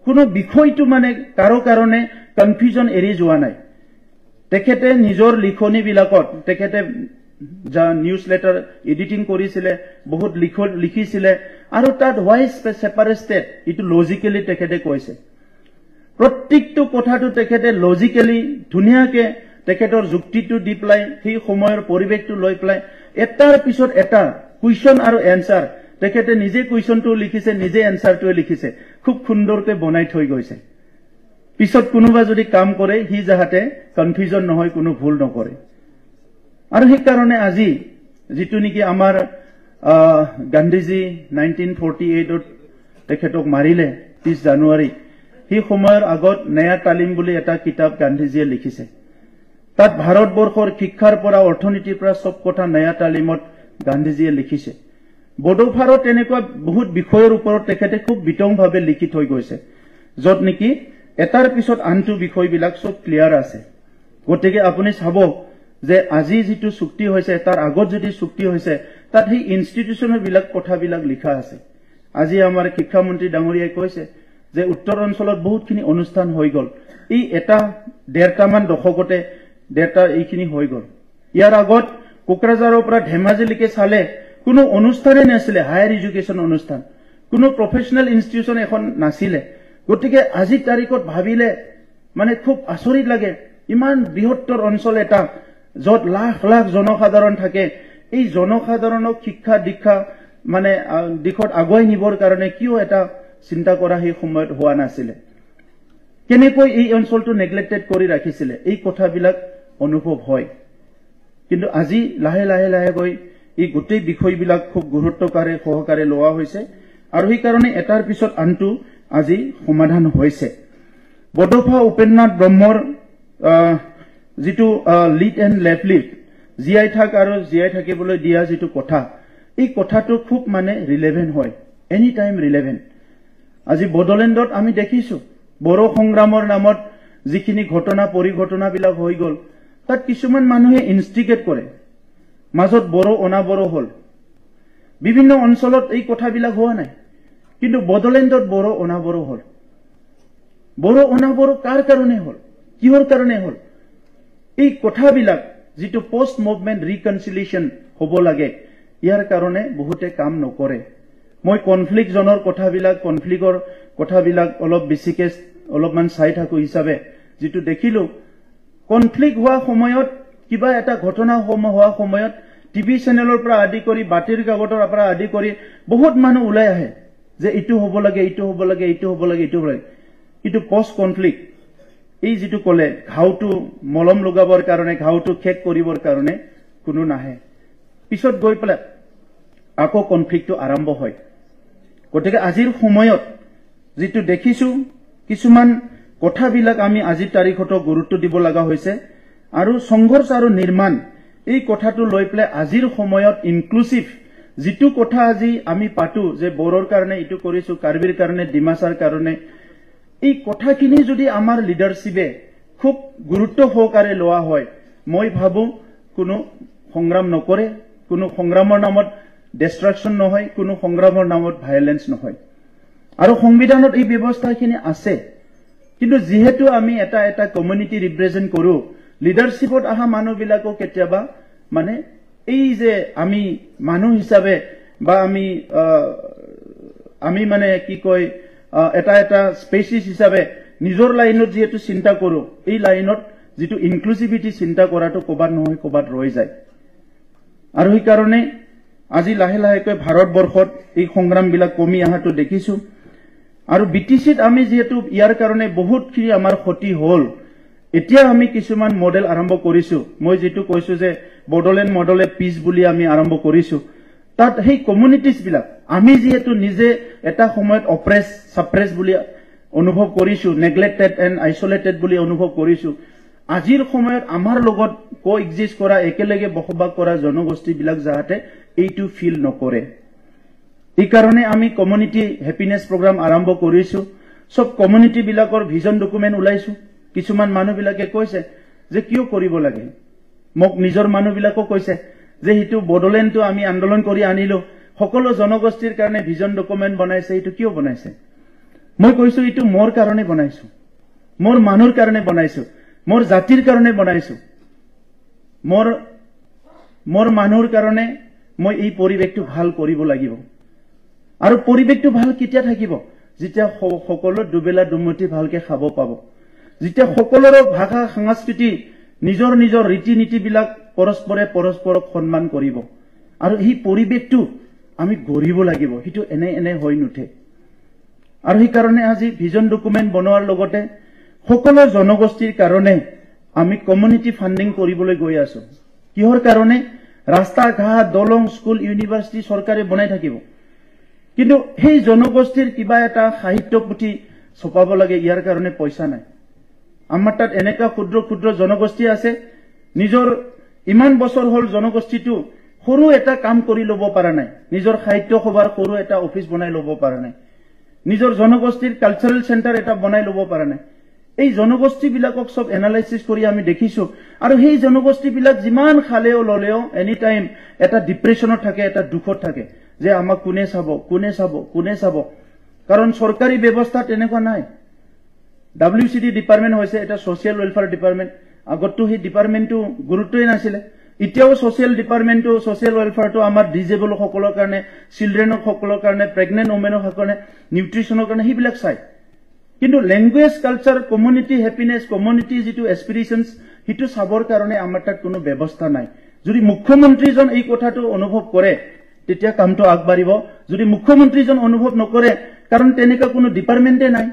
কোনো বিষয়টো মানে কাৰো কাৰণে কনফিউজন এৰি যোৱা নাই তেখেতে নিজৰ লিখনি বিলাকত তেখেতে যা নিউজ লেটাৰ এডিটিং কৰিছিল বহুত লিখিছিল আৰু তাত হোৱাই সেপাৰেট ষ্টেট ইটো লজিক্যালি তেখেতে কৈছে প্ৰত্যেকটো কথাটো তেখেতে লজিক্যালি ধুনিয়াকে তেখেতৰ যুক্তিটো দি প্লাই সেই সময়ৰ পৰিৱেশটো লৈ প্লাই এটাৰ পিছত এটা কুৱেশ্যন আৰু এনসাৰ তেখেতে নিজে কুৱেশ্যনটো লিখিছে নিজে এনসাৰটো লিখিছে খুব সুন্দৰকৈ বনাই থৈ গৈছে পিছত কোনোবা যদি কাম কৰে হি যাহাতে কনফিউজন নহয় কোনো ভুল নকৰে আৰু সেই কাৰণে আজি যেটো নেকি আমাৰ গান্ধীজি 1948ত তেখেতক মাৰিলে 30 জানুৱাৰী সেই সময়ৰ আগত নয়া তালিম বুলি এটা কিতাপ গান্ধীজিয়ে লিখিছে তাত ভাৰতবৰ্ষৰ শিক্ষাৰ পৰা অৰ্থনীতিৰ পৰা সব কথা নয়া তালিমত গান্ধীজিয়ে লিখিছে বডোফাৰত এনেকুৱা বহুত বিষয়ৰ ওপৰত তেখেতে খুব বিতংভাৱে লিখি থৈ গৈছে যত নেকি এটাৰ পিছত আনটো বিষয়বিলাক সব ক্লিয়াৰ আছে গতিকে আপুনি চাব যে আজি যেটো চুক্তি হৈছে তাৰ আগত যদি চুক্তি হৈছে তাত সেই ইনষ্টিটিউচনৰ বিলাক কথাবিলাক লিখা আছে আজি আমাৰ শিক্ষা মন্ত্ৰী ডাঙৰীয়াই কৈছে যে উত্তৰ অঞ্চলত বহুতখিনি অনুষ্ঠান হৈ গল এই এটা 1.5 মান দশকতে ডেটা এইখিনি হৈ গল ইয়াৰ আগত কোকৰাঝাৰৰ পৰা ধেমাজিলৈকে চালে কোনো অনুষ্ঠানে নাছিলে হায়াৰ এডুকেশ্যন অনুষ্ঠান কোনো প্ৰফেশনাল ইনষ্টিটিউচন এখন নাছিলে গতিকে আজি তাৰিখত ভাবিলে মানে খুব আচৰিত লাগে ইমান বৃহত্তৰ অঞ্চল এটা যত লাখ লাখ জনসাধাৰণ থাকে এই জনসাধাৰণক শিক্ষা দীক্ষা মানে দিশত আগুৱাই নিবৰ কাৰণে কিয় এটা চিন্তা কৰা সেই সময়ত হোৱা নাছিলে কেনেকৈ এই অঞ্চলটো নেগলেক্টেড কৰি ৰাখিছিল এই কথাবিলাক অনুভৱ হয় কিন্তু আজি লাহে লাহে লাহে গৈ এই গোটেই বিষয়বিলাক খুব গুৰুত্বকাৰে সহকাৰে লোৱা হৈছে আৰু এই কাৰণে এটাৰ পিছত আনটো আজি সমাধান হৈছে বডোফা উপেন্দ্ৰনাথ ব্ৰহ্মৰ যেটো lead and left lead GI থাক আৰু জিআই থাকিবলৈ দিয়া যেটো কথা এই কথাটো খুব মানে ৰিলেভেন্ট হয় এনি টাইম ৰিলেভেন্ট আজি বডোলেণ্ডত আমি দেখিছো বড়ো সংগ্ৰামৰ নামত যিখিনি ঘটনা পৰিঘটনাবিলাক হৈ গল তাত কিছুমান মানুহে ইনষ্টিগেট কৰে মাজত বড়ো অনাবড়ো হল বিভিন্ন অঞ্চলত এই কথাবিলাক হোৱা নাই কিন্তু বডোলেণ্ডত বড়ো অনাবড়ো হল বড়ো অনাবড়ো কাৰ কাৰণে হল কিহৰ কাৰণে হল এই কথাবিলাক যেটো পোষ্ট মুভমেন্ট ৰিকনসিলিয়েশন হ'ব লাগে ইয়াৰ কাৰণে বহুতে কাম নকৰে মই কনফ্লিক্ট জনৰ কথাবিলাক অলপ বেছিকে অলপমান চাই থাকো হিচাপে যেটো দেখিলো কনফ্লিক্ট হোৱা সময়ত কিবা এটা ঘটনা হোৱা সময়ত টিভি চেনেলৰ পৰা আদি কৰি বাতৰি কাকতৰ পৰা আদি কৰি বহুত মানুহ ওলাই আহে যে ইটো হ'ব লাগে ইটো হ'ব লাগে ইটো হ'ব লাগে ইটো হ'ব লাগে কিন্তু পোষ্ট কনফ্লিক্ট এই যেটো কলে ঘাউটো মলম লগাবৰ কাৰণে ঘাউটো খেক কৰিবৰ কাৰণে কোনো নাহে পিছত গৈ পেলাই আকৌ কনফ্লিক্টটো আৰম্ভ হয় গতিকে আজিৰ সময়ত যেটো দেখিছো কিছুমান কথাবিলাক আমি আজিৰ তাৰিখতো গুৰুত্ব দিব লগা হৈছে আৰু সংঘৰ্ষ আৰু নিৰ্মাণ এই কথাটো লৈ পেলাই আজিৰ সময়ত ইনক্লুসিভ যেটো কথা আজি আমি পাতো যে বড়োৰ কাৰণে ইটো কৰিছো কাৰ্বিৰ কাৰণে ডিমাছাৰ কাৰণে এই কথাখিনি যদি আমাৰ লিডাৰশিপে খুব গুৰুত্ব সহকাৰে লোৱা হয় মই ভাবো কোনো সংগ্ৰাম নকৰে কোনো সংগ্ৰামৰ নামত ডিস্ট্ৰাকশন নহয় কোনো সংগ্ৰামৰ নামত ভায়োলেন্স নহয় আৰু সংবিধানত এই ব্যৱস্থাখিনি আছে কিন্তু যেহেতু আমি এটা কমিউনিটি ৰিপ্ৰেজেন্ট কৰো লিডাৰশিপত আহা মানুহবিলাকো কেতিয়াবা মানে এই যে আমি মানুহ হিচাপে বা আমি মানে কি কয় এটা স্পেচিছ হিচাপে নিজৰ লাইনত যেটো চিন্তা কৰো এই লাইনত যেটো ইনক্লুসিভিটি চিন্তা কৰাটো কবাত নহয় কবাত ৰৈ যায় আৰু এই কাৰণে আজি লাহে লাহেকৈ ভাৰতবৰ্ষত এই সংগ্ৰামবিলাক কমি আহাটো দেখিছো আৰু বিটিচিত আমি যেটো ইয়াৰ কাৰণে বহুতখিনি আমাৰ ক্ষতি হল এতিয়া আমি কিছুমান মডেল আৰম্ভ কৰিছো মই যেটো কৈছো যে বডলেণ্ড মডেলে পিস বুলি আমি আৰম্ভ কৰিছো তাত সেই কমিউনিটিজ বিলাক আমি যেটো নিজে এটা সময়ত অপ্ৰেছ সাপ্ৰেছ বুলি অনুভৱ কৰিছো নেগলেক্টেড এণ্ড আইসোলেটেড বুলি অনুভৱ কৰিছো আজিৰ সময়ত আমাৰ লগত কোএক্সিষ্ট কৰা একেলগে বসবাস কৰা জনগোষ্ঠী বিলাক যাতে এইটো ফিল নকৰে এই কাৰণে আমি কমিউনিটি হ্যাপিনেস প্ৰগ্ৰাম আৰম্ভ কৰিছো সব কমিউনিটি বিলাকৰ ভিজন ডকুমেন্ট উলাইছো কিছুমান মানুহ বিলাকে কৈছে যে কিয় কৰিব লাগে মোক নিজৰ মানুহ বিলাকক কৈছে যে হিটো বডলেণ্ডটো আমি আন্দোলন কৰি আনিলো সকলো জনগোষ্ঠীৰ কাৰণে ভিজন ডকুমেন্ট বনাইছে এটো কিয় বনাইছে মই কৈছো এটো মোৰ কাৰণে বনাইছো মোৰ মানুহৰ কাৰণে বনাইছো মোৰ জাতিৰ কাৰণে বনাইছো মোৰ মানুহৰ কাৰণে মই এই পৰিৱেশটো ভাল কৰিব লাগিব আৰু পৰিৱেশটো ভাল কিতিয়া থাকিব যেতিয়া সকলো দুবেলা দুমুঠি ভালকে খাব পাব যেতিয়া সকলোৰ ভাষা সংস্কৃতি নিজৰ নিজৰ ৰীতি নীতি বিলাক পৰস্পৰক সন্মান কৰিব আৰু এই পৰিৱেশটো আমি গঢ়িব লাগিব হিটো এনে হৈ নুঠে আৰু এই কাৰণে আজি ভিজন ডকুমেন্ট বনোৱাৰ লগতে সকলো জনগোষ্ঠীৰ কাৰণে আমি কমিউনিটি ফান্ডিং কৰিবলৈ গৈ আছো কিহৰ কাৰণে ৰাস্তা ঘাট দলং স্কুল ইউনিভাৰ্চিটি চৰকাৰে বনাই থাকিব কিন্তু সেই জনগোষ্ঠীৰ কিবা এটা সাহিত্য পুথি ছপাব লাগে ইয়াৰ কাৰণে পইচা নাই আমাৰ তাত এনেকা ক্ষুদ্ৰ ক্ষুদ্ৰ জনগোষ্ঠী আছে নিজৰ ইমান বছৰ হল জনগোষ্ঠীটো সৰু এটা কাম কৰি লব পৰা নাই নিজৰ সাহিত্য সভাৰ সৰু এটা অফিস বনাই লব পৰা নাই নিজৰ জনগোষ্ঠীৰ কালচাৰেল সেন্টাৰ এটা বনাই লব পৰা নাই এই জনগোষ্ঠী বিলাকক সব এনালাইসিস কৰি আমি দেখিছো আৰু সেই জনগোষ্ঠী বিলাক যিমান খালেও ললেও এনি টাইম এটা ডিপ্ৰেছনত থাকে এটা দুখত থাকে যে আমাক কোনে চাব কাৰণ চৰকাৰী ব্যৱস্থা তেনেকুৱা নাই WCD ডিপাৰ্টমেন্ট হৈছে এটা সোশ্যাল ওয়েলফেয়াৰ ডিপাৰ্টমেন্ট আগতো সেই ডিপাৰ্টমেন্টটো গুৰুত্বই নাছিলে এতিয়াও সোশ্যাল ডিপাৰ্টমেন্টটো সোশ্যাল ওয়েলফেয়াৰটো আমাৰ ডিজেবল সকলৰ কাৰণে চিলড্ৰেনৰ সকলৰ কাৰণে প্ৰেগনেন্ট ওমেনৰ কাৰণে নিউট্ৰিশনৰ কাৰণে হিবিলাক চাই কিন্তু language culture community happiness community যেটো এসপিৰেশনস হিটো চাবৰ কাৰণে আমাৰ তাত কোনো ব্যৱস্থা নাই যদি মুখ্যমন্ত্ৰীজন এই কথাটো অনুভৱ কৰে তেতিয়া কামটো আগবাঢ়িব যদি মুখ্যমন্ত্ৰীজন অনুভৱ নকৰে কাৰণ তেনেকা কোনো ডিপাৰ্টমেন্টে নাই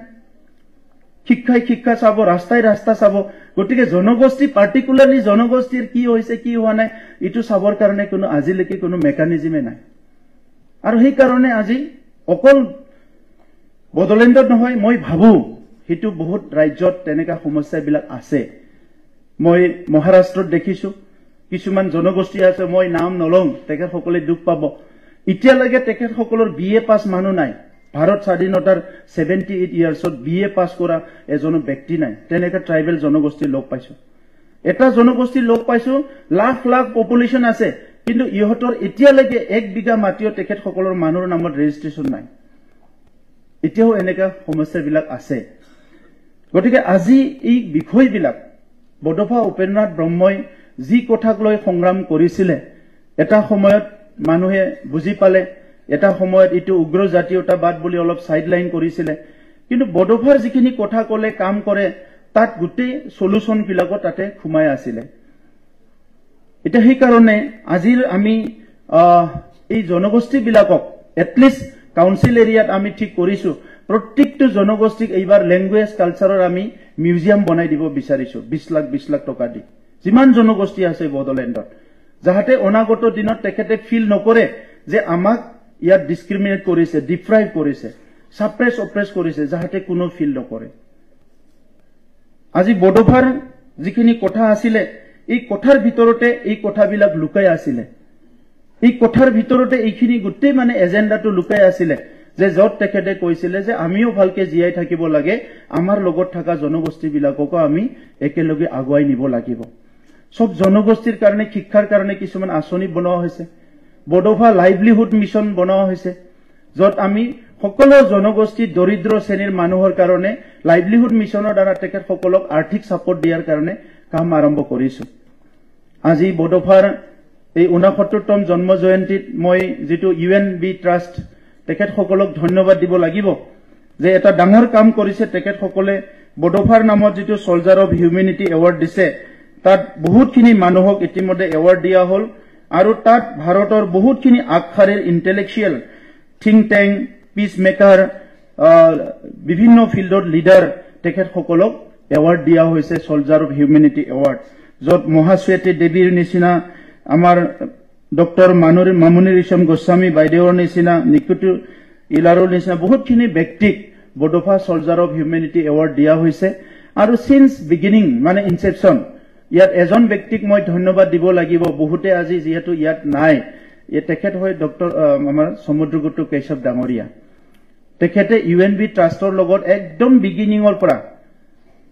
শিক্ষা চাব ৰাস্তা চাব গতিকে জনগোষ্ঠী পাৰ্টিকুলাৰলি জনগোষ্ঠীৰ কি হৈছে কি হোৱা নাই ইটো চাবৰ কাৰণে কোনো আজিলৈকে কোনো মেকানিজমে নাই আৰু সেই কাৰণে আজি অকল বডলেণ্ডত নহয় মই ভাবো হিটো বহুত ৰাজ্যত তেনেকা সমস্যাবিলাক আছে মই মহাৰাষ্ট্ৰত দেখিছো কিছুমান জনগোষ্ঠী আছে মই নাম নলং তেখেতসকলে দুখ পাব এতিয়ালৈকে তেখেতসকলৰ BA পাছ মানুহ নাই ভাৰত স্বাধীনতাৰ 78 ইয়াৰ্ছত BA পাছ কৰা এজন ব্যক্তি নাই তেনেকা ট্ৰাইবেল জনগোষ্ঠী লোক পাইছো এটা জনগোষ্ঠী লোক পাইছো লাখ লাখ পপুলেশন আছে কিন্তু ইহঁতৰ এতিয়ালৈকে 1 বিঘা মাটিও তেখেতসকলৰ মানুহৰ নামত ৰেজিষ্ট্ৰেচন নাই এতিয়াও এনেকা সমস্যাবিলাক আছে গতিকে আজি এই বিষয়বিলাক বডফা উপেন্দ্ৰনাথ ব্ৰহ্মই যি কথাক লৈ সংগ্ৰাম কৰিছিলে এটা সময়ত মানুহে বুজি পালে এটা সময়ত ইটো উগ্ৰ জাতীয়তাবাদ বুলি অলপ সাইডলাইন কৰিছিলে কিন্তু বডফাৰ যিখিনি কথা কলে কাম কৰে তাত গোটেই সলিউশন বিলাকো তাতে সোমাই আছিলে এটা সেই কাৰণে আজিৰ আমি এই জনগোষ্ঠী বিলাকক এটলিষ্ট কাউন্সিল এৰিয়াত আমি ঠিক কৰিছো প্ৰত্যেকটো জনগোষ্ঠীক এইবাৰ ল্যাঙ্গুৱেজ কালচাৰৰ আমি মিউজিয়াম বনাই দিব বিচাৰিছো 20 লাখ টকা দি যিমান জনগোষ্ঠী আছে বডোলেণ্ডত যাহাতে অনাগত দিনত তেখেতে ফিল নকৰে যে আমাক ইয়াত ডিসক্ৰিমিনেট কৰিছে ডিপ্ৰাইভ কৰিছে সাপ্ৰেস অপ্ৰেস কৰিছে যাহাতে কোনো ফিল নকৰে আজি বডোফাৰ যিখিনি কথা আছিলে এই কথাৰ ভিতৰতে এই কথাবিলাক লুকাই আছিলে এই কথাৰ ভিতৰতে এইখিনি গোটেই মানে এজেন্ডাটো লুকাই আছিলে যে যত তেখেতে কৈছিলে যে আমিও ভালকে জিয়াই থাকিব লাগে আমাৰ লগত থকা জনগোষ্ঠী বিলাককো আমি একেলগে আগুৱাই নিব লাগিব সব জনগোষ্ঠীৰ কাৰণে শিক্ষাৰ কাৰণে কিছুমান আঁচনি বনোৱা হৈছে বডোফা লাইভলিহুড মিশন বনোৱা হৈছে যত আমি সকলো জনগোষ্ঠী দৰিদ্ৰ শ্ৰেণীৰ মানুহৰ কাৰণে লাইভলিহুড মিশনৰ দ্বাৰা তেখেত সকলক আৰ্থিক সাপোৰ্ট দিয়াৰ কাৰণে কাম আৰম্ভ কৰিছো আজি বডোফাৰ এই 69তম জন্ম জয়ন্তীত মই যেটো ইউএনবি ট্ৰাষ্ট তেখেত সকলক ধন্যবাদ দিব লাগিব যে এটা ডাঙৰ কাম কৰিছে তেখেত সকলে বডোফাৰ নামত যেটো সোলজাৰ অফ হিউম্যানিটি এৱাৰ্ড দিছে তাত বহুতখিনি মানুহক ইতিমধ্যে এৱাৰ্ড দিয়া হল আৰু তাত ভাৰতৰ বহুতখিনি আগশাৰীৰ intellectual think tank piece maker বিভিন্ন ফিল্ডৰ লিডাৰ তেখেত সকলক এৱাৰ্ড দিয়া হৈছে সোলজাৰ অফ হিউম্যানিটি এৱাৰ্ড যত মহাশ্বেতী দেৱীৰ নিচিনা আমাৰ ডক্টৰ মামুনি ৰিশম গোস্বামী বাইদেউৰ নিচিনা নিকুতি ইলাৰৰ নিচিনা বহুতখিনি ব্যক্তিক বডোফা সোলজাৰ অফ হিউম্যানিটি এৱাৰ্ড দিয়া হৈছে আৰু সিন্স বিগিনিং মানে ইনসেপশন ইয়াত এজন ব্যক্তিক মই ধন্যবাদ দিব লাগিব বহুতে আজি যেহেতু ইয়াত নাই এ তেখেত হয় ডক্টৰ আমাৰ সমুদ্ৰগুপ্ত কেশৱ ডাঙৰীয়া তেখেতে ইউএনবি ট্ৰাষ্টৰ লগত একদম বিগিনিংৰ পৰা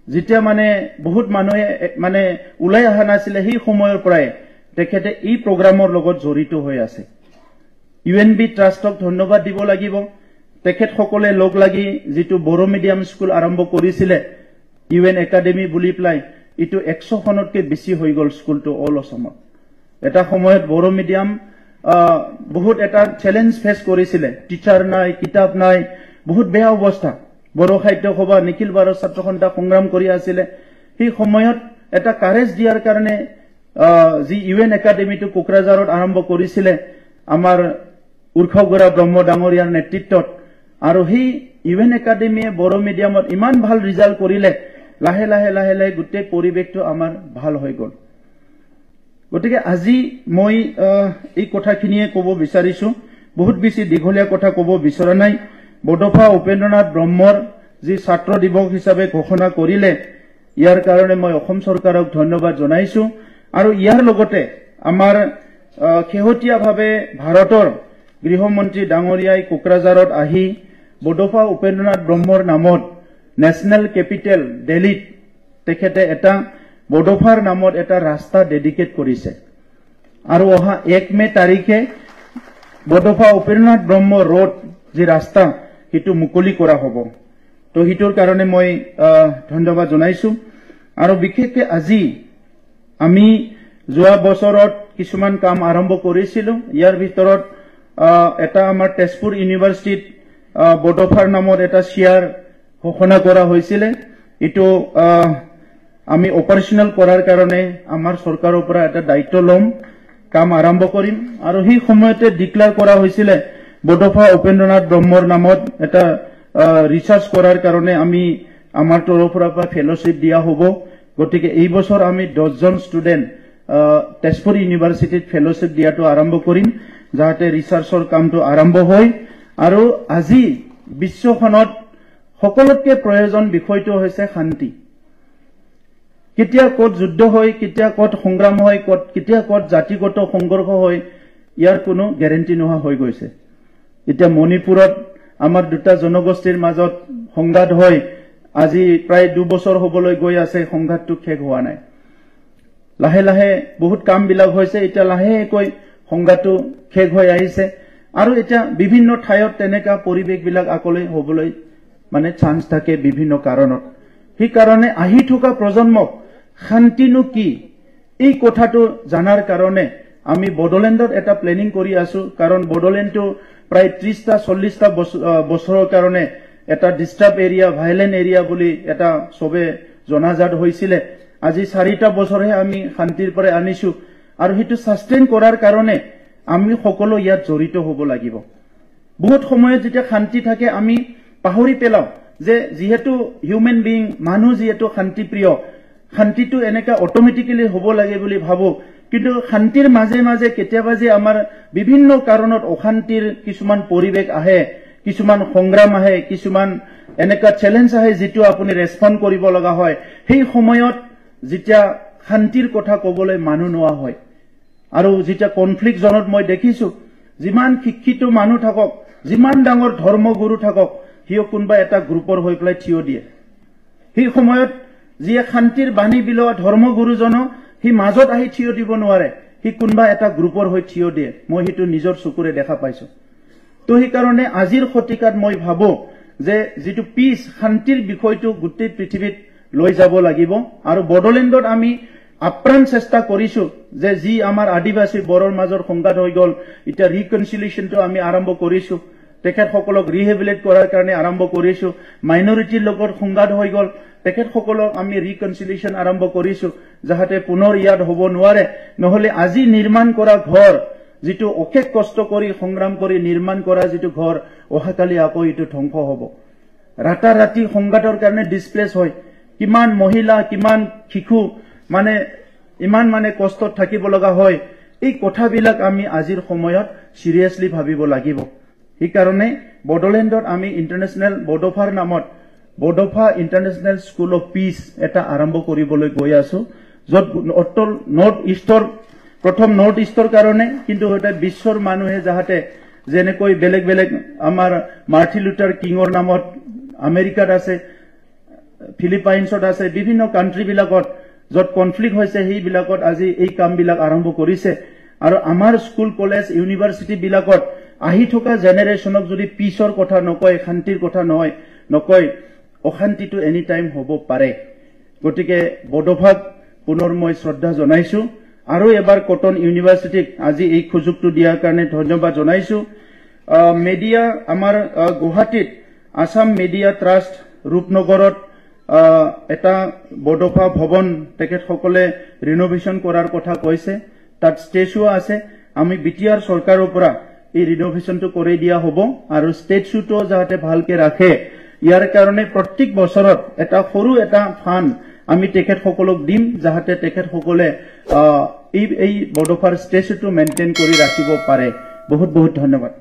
যেতিয়া মানে বহুত মানুহে মানে উলাই অহা নাছিলে সেই সময়ৰ পৰাই তেখেতে এই প্ৰগ্ৰামৰ লগত জড়িত হৈ আছে ইউএনবি ট্ৰাষ্টক ধন্যবাদ দিব লাগিব তেখেত সকলে লগ লাগি যেটো বড়ো মিডিয়াম স্কুল আৰম্ভ কৰিছিলে ইউএন একাডেমি বুলি প্লাই ইটো 100 খনতকৈ বেছি হৈ গল স্কুলটো অল অসমত এটা সময়ত বড়ো মিডিয়াম বহুত এটা চ্যালেঞ্জ ফেস কৰিছিলে টিচাৰ নাই কিতাপ নাই বহুত বেয়া অৱস্থা বড়ো সাহিত্য সভা নিখিল ভাৰত ছাত্ৰ সন্থা সংগ্ৰাম কৰি আছিল সেই সময়ত এটা কাৰেজ দিয়াৰ কাৰণে যি ইউএন একাডেমিটো কোকৰাঝাৰত আৰম্ভ কৰিছিলে আমাৰ উৰ্খগৰা ব্ৰহ্ম ডাঙৰীয়াৰ নেতৃত্বত আৰু সেই ইউএন একাডেমিয়ে বড়ো মিডিয়ামত ইমান ভাল ৰিজাল্ট কৰিলে লাহে লাহে লাহে লাহে গোটেই পৰিৱেশটো আমাৰ ভাল হৈ গল গতিকে আজি মই এই কথাখিনিয়ে ক'ব বিচাৰিছো বহুত বেছি দীঘলীয়া কথা ক'ব বিচৰা নাই বডোফা উপেন্দ্ৰনাথ ব্ৰহ্মৰ যি ছাত্ৰ দিৱস হিচাপে ঘোষণা কৰিলে ইয়াৰ কাৰণে মই অসম চৰকাৰক ধন্যবাদ জনাইছো আৰু ইয়াৰ লগতে আমাৰ খেহতীয়াভাৱে ভাৰতৰ গৃহমন্ত্ৰী ডাঙৰীয়াই কোকৰাঝাৰত আহি বডোফা উপেন্দ্ৰনাথ ব্ৰহ্মৰ নামত নেশনেল ক্যাপিটেল দিল্লীত তেখেতে এটা বডোফাৰ নামত এটা ৰাস্তা ডেডিকেট কৰিছে আৰু অহা 1 মে তাৰিখে বডোফা উপেন্দ্ৰনাথ ব্ৰহ্ম ৰোড যি ৰাস্তা হিটো মুকলি কৰা হ'ব তো হিটোৰ কাৰণে মই ধন্যবাদ জনাইছো আৰু বিশেষকৈ আজি আমি যোৱা বছৰত কিছুমান কাম আৰম্ভ কৰিছিলো ইয়াৰ ভিতৰত এটা আমাৰ তেজপুৰ ইউনিভাৰ্চিটিত বডোফাৰ নামত এটা শেয়াৰ ঘোষণা কৰা হৈছিল ইটো আমি অপাৰেশনাল কৰাৰ কাৰণে আমাৰ চৰকাৰৰ পৰা এটা দায়িত্ব লম কাম আৰম্ভ কৰিম আৰু সেই সময়তে ডিক্লেয়াৰ কৰা হৈছিল বডোফা উপেন্দ্ৰনাথ ব্ৰহ্মৰ নামত এটা ৰিচাৰ্চ কৰাৰ কাৰণে আমি আমাৰ তৰফৰ পৰা ফেলোশ্বিপ দিয়া হ'ব গতিকে এই বছৰ আমি 10 জন ষ্টুডেন্ট তেজপুৰ ইউনিভাৰ্চিটিত ফেলোশ্বিপ দিয়াটো আৰম্ভ কৰিম যাতে ৰিচাৰ্চৰ কামটো আৰম্ভ হয় আৰু আজি বিশ্বখনত সকলোতকৈ প্ৰয়োজন বিষয়টো হৈছে শান্তি কেতিয়া ক'ত যুদ্ধ হয় কেতিয়া ক'ত সংগ্ৰাম হয় কেতিয়া ক'ত জাতিগত সংঘৰ্ষ হয় ইয়াৰ কোনো গ্যাৰান্টি নোহোৱা হৈ গৈছে এতিয়া মণিপুৰত আমাৰ দুটা জনগোষ্ঠীৰ মাজত সংঘাত হয় আজি প্ৰায় 2 বছৰ হ'বলৈ গৈ আছে সংঘাতটো শেষ হোৱা নাই লাহে লাহে বহুত কাম বিলাক হৈছে এতিয়া লাহেকৈ সংঘাতটো শেষ হৈ আহিছে আৰু এতিয়া বিভিন্ন ঠাইত তেনেকা পৰিৱেশ বিলাক আকলৈ হ'বলৈ মানে চান্স থাকে বিভিন্ন কাৰণত সেই কাৰণে আহি থকা প্ৰজন্মক শান্তিনো কি এই কথাটো জানাৰ কাৰণে আমি বডোলেণ্ডত এটা প্লেনিং কৰি আছো কাৰণ বডোলেণ্ডটো প্ৰায় 30টা 40টা বছৰৰ কাৰণে এটা ডিস্টাৰ্ব এৰিয়া ভাইলেন্ট এৰিয়া বুলি এটা সবে জনাজাত হৈছিলে আজি 4টা বছৰহে আমি শান্তিৰ পৰা আনিছো আৰু হেতু সাস্টেইন কৰাৰ কাৰণে আমি সকলো ইয়াত জড়িত হ'ব লাগিব বহুত সময়ত যেতিয়া শান্তি থাকে আমি পাহৰি পেলাও যে যেহেতু হিউম্যান বিং মানুহ যেহেতু শান্তিপ্ৰিয় শান্তিটো এনেকা অটোমেটিক্যালি হ'ব লাগে বুলি ভাবো কিন্তু শান্তিৰ মাজে মাজে কেতিয়াবা যে আমাৰ বিভিন্ন কাৰণত অশান্তিৰ কিছুমান পৰিবেশ আহে কিছুমান সংগ্ৰাম আহে কিছুমান এনেকা চ্যালেঞ্জ আহে যেটো আপুনি ৰেসপন্ড কৰিব লগা হয় সেই সময়ত যেতিয়া শান্তিৰ কথা ক'বলৈ মানুহ নোৱা হয় আৰু যেতিয়া কনফ্লিক্ট জনত মই দেখিছো যিমান শিক্ষিত মানুহ থাকক যিমান ডাঙৰ ধৰ্মগুৰু থাকক হিও কোনবা এটা গ্ৰুপৰ হৈ পেলাই থিয় দিয়ে সেই সময়ত যিয়ে শান্তিৰ বাণী বিলোৱা ধৰ্মগুৰুজন হি মাজত আহি থিয় দিব নোৱাৰে হি কোনবা এটা গ্ৰুপৰ হৈ থিয় দিয়ে মই হিটো নিজৰ চকুৰে দেখা পাইছো তো সেই কাৰণে আজিৰ শতিকাত মই ভাবো যে যেটো পিস শান্তিৰ বিষয়টো গোটেই পৃথিৱীত লৈ যাব লাগিব আৰু বডলেণ্ডত আমি আপ্ৰাণ চেষ্টা কৰিছো যে যি আমাৰ আদিবাসী বৰৰ মাজৰ সংঘাত হৈ গল এটা ৰিকনসিলিয়েশনটো আমি আৰম্ভ কৰিছো তেখেত সকলক ৰিহেবিলিট কৰাৰ কাৰণে আৰম্ভ কৰিছো মাইনৰিটিৰ লগত সংঘাত হৈ গল তেখেত সকলক আমি ৰিকনসিলিয়েশন আৰম্ভ কৰিছো যাহাতে পুনৰ ইয়াত হ'ব নোৱাৰে নহলে আজি নিৰ্মাণ কৰা ঘৰ যেটো অশেষ কষ্ট কৰি সংগ্ৰাম কৰি নিৰ্মাণ কৰা যেটো ঘৰ অহাকালি আকৌ এটো ধ্বংস হ'ব ৰাতি সংঘাতৰ কাৰণে ডিসপ্লেস হয় কিমান মহিলা কিমান শিশু মানে ইমান মানে কষ্টত থাকিব লগা হয় এই কথাবিলাক আমি আজিৰ সময়ত সিৰিয়াসলি ভাবিব লাগিব এই কাৰণে বডলেণ্ডত আমি ইন্টাৰনেশনাল বডোফাৰ নামত বডোফা ইন্টাৰনেশনাল স্কুল অফ পিস এটা আৰম্ভ কৰিবলৈ গৈ আছো যত অটল নৰ্থ ইষ্টৰ প্ৰথম নৰ্থ ইষ্টৰ কাৰণে কিন্তু এটা বিশ্বৰ মানুহে যাহাতে যেনেকৈ বেলেগ বেলেগ আমাৰ মাৰ্টিন লুথাৰ কিঙৰ নামত আমেৰিকাত আছে ফিলিপাইনছত আছে বিভিন্ন কান্ট্ৰি বিলাকত যত কনফ্লিক্ট হৈছে সেই বিলাকত আজি এই কাম বিলাক আৰম্ভ কৰিছে আৰু আমাৰ স্কুল কলেজ ইউনিভাৰ্সিটি বিলাকত আহি থকা জেনাৰেশনক যদি পিছৰ কথা নকয় শান্তিৰ কথা নহয় নকয় অশান্তিটো এনি টাইম হ'ব পাৰে গতিকে বডোফাক পুনৰ মই শ্ৰদ্ধা জনাইছো আৰু এবাৰ কটন ইউনিভাৰ্সিটিক আজি এই সুযোগটো দিয়াৰ কাৰণে ধন্যবাদ জনাইছো মিডিয়া আমাৰ গুৱাহাটীত আসাম মিডিয়া ট্ৰাষ্ট ৰূপনগৰত এটা বডোফা ভৱন তেখেত সকলে ৰিনোভেশন কৰাৰ কথা কৈছে তাত ষ্টেচু আছে আমি বিটিআৰ চৰকাৰৰ পৰা এই ৰিনোভেশনটো কৰি দিয়া হ'ব আৰু ষ্টেচুটো যাতে ভালকে ৰাখে ইয়াৰ কাৰণে প্ৰত্যেক বছৰত এটা সৰু এটা ফান্ড আমি তেখেত সকলক দিম যাতে তেখেত সকলে এই বডোফাৰ ষ্টেচুটো মেইনটেইন কৰি ৰাখিব পাৰে বহুত বহুত ধন্যবাদ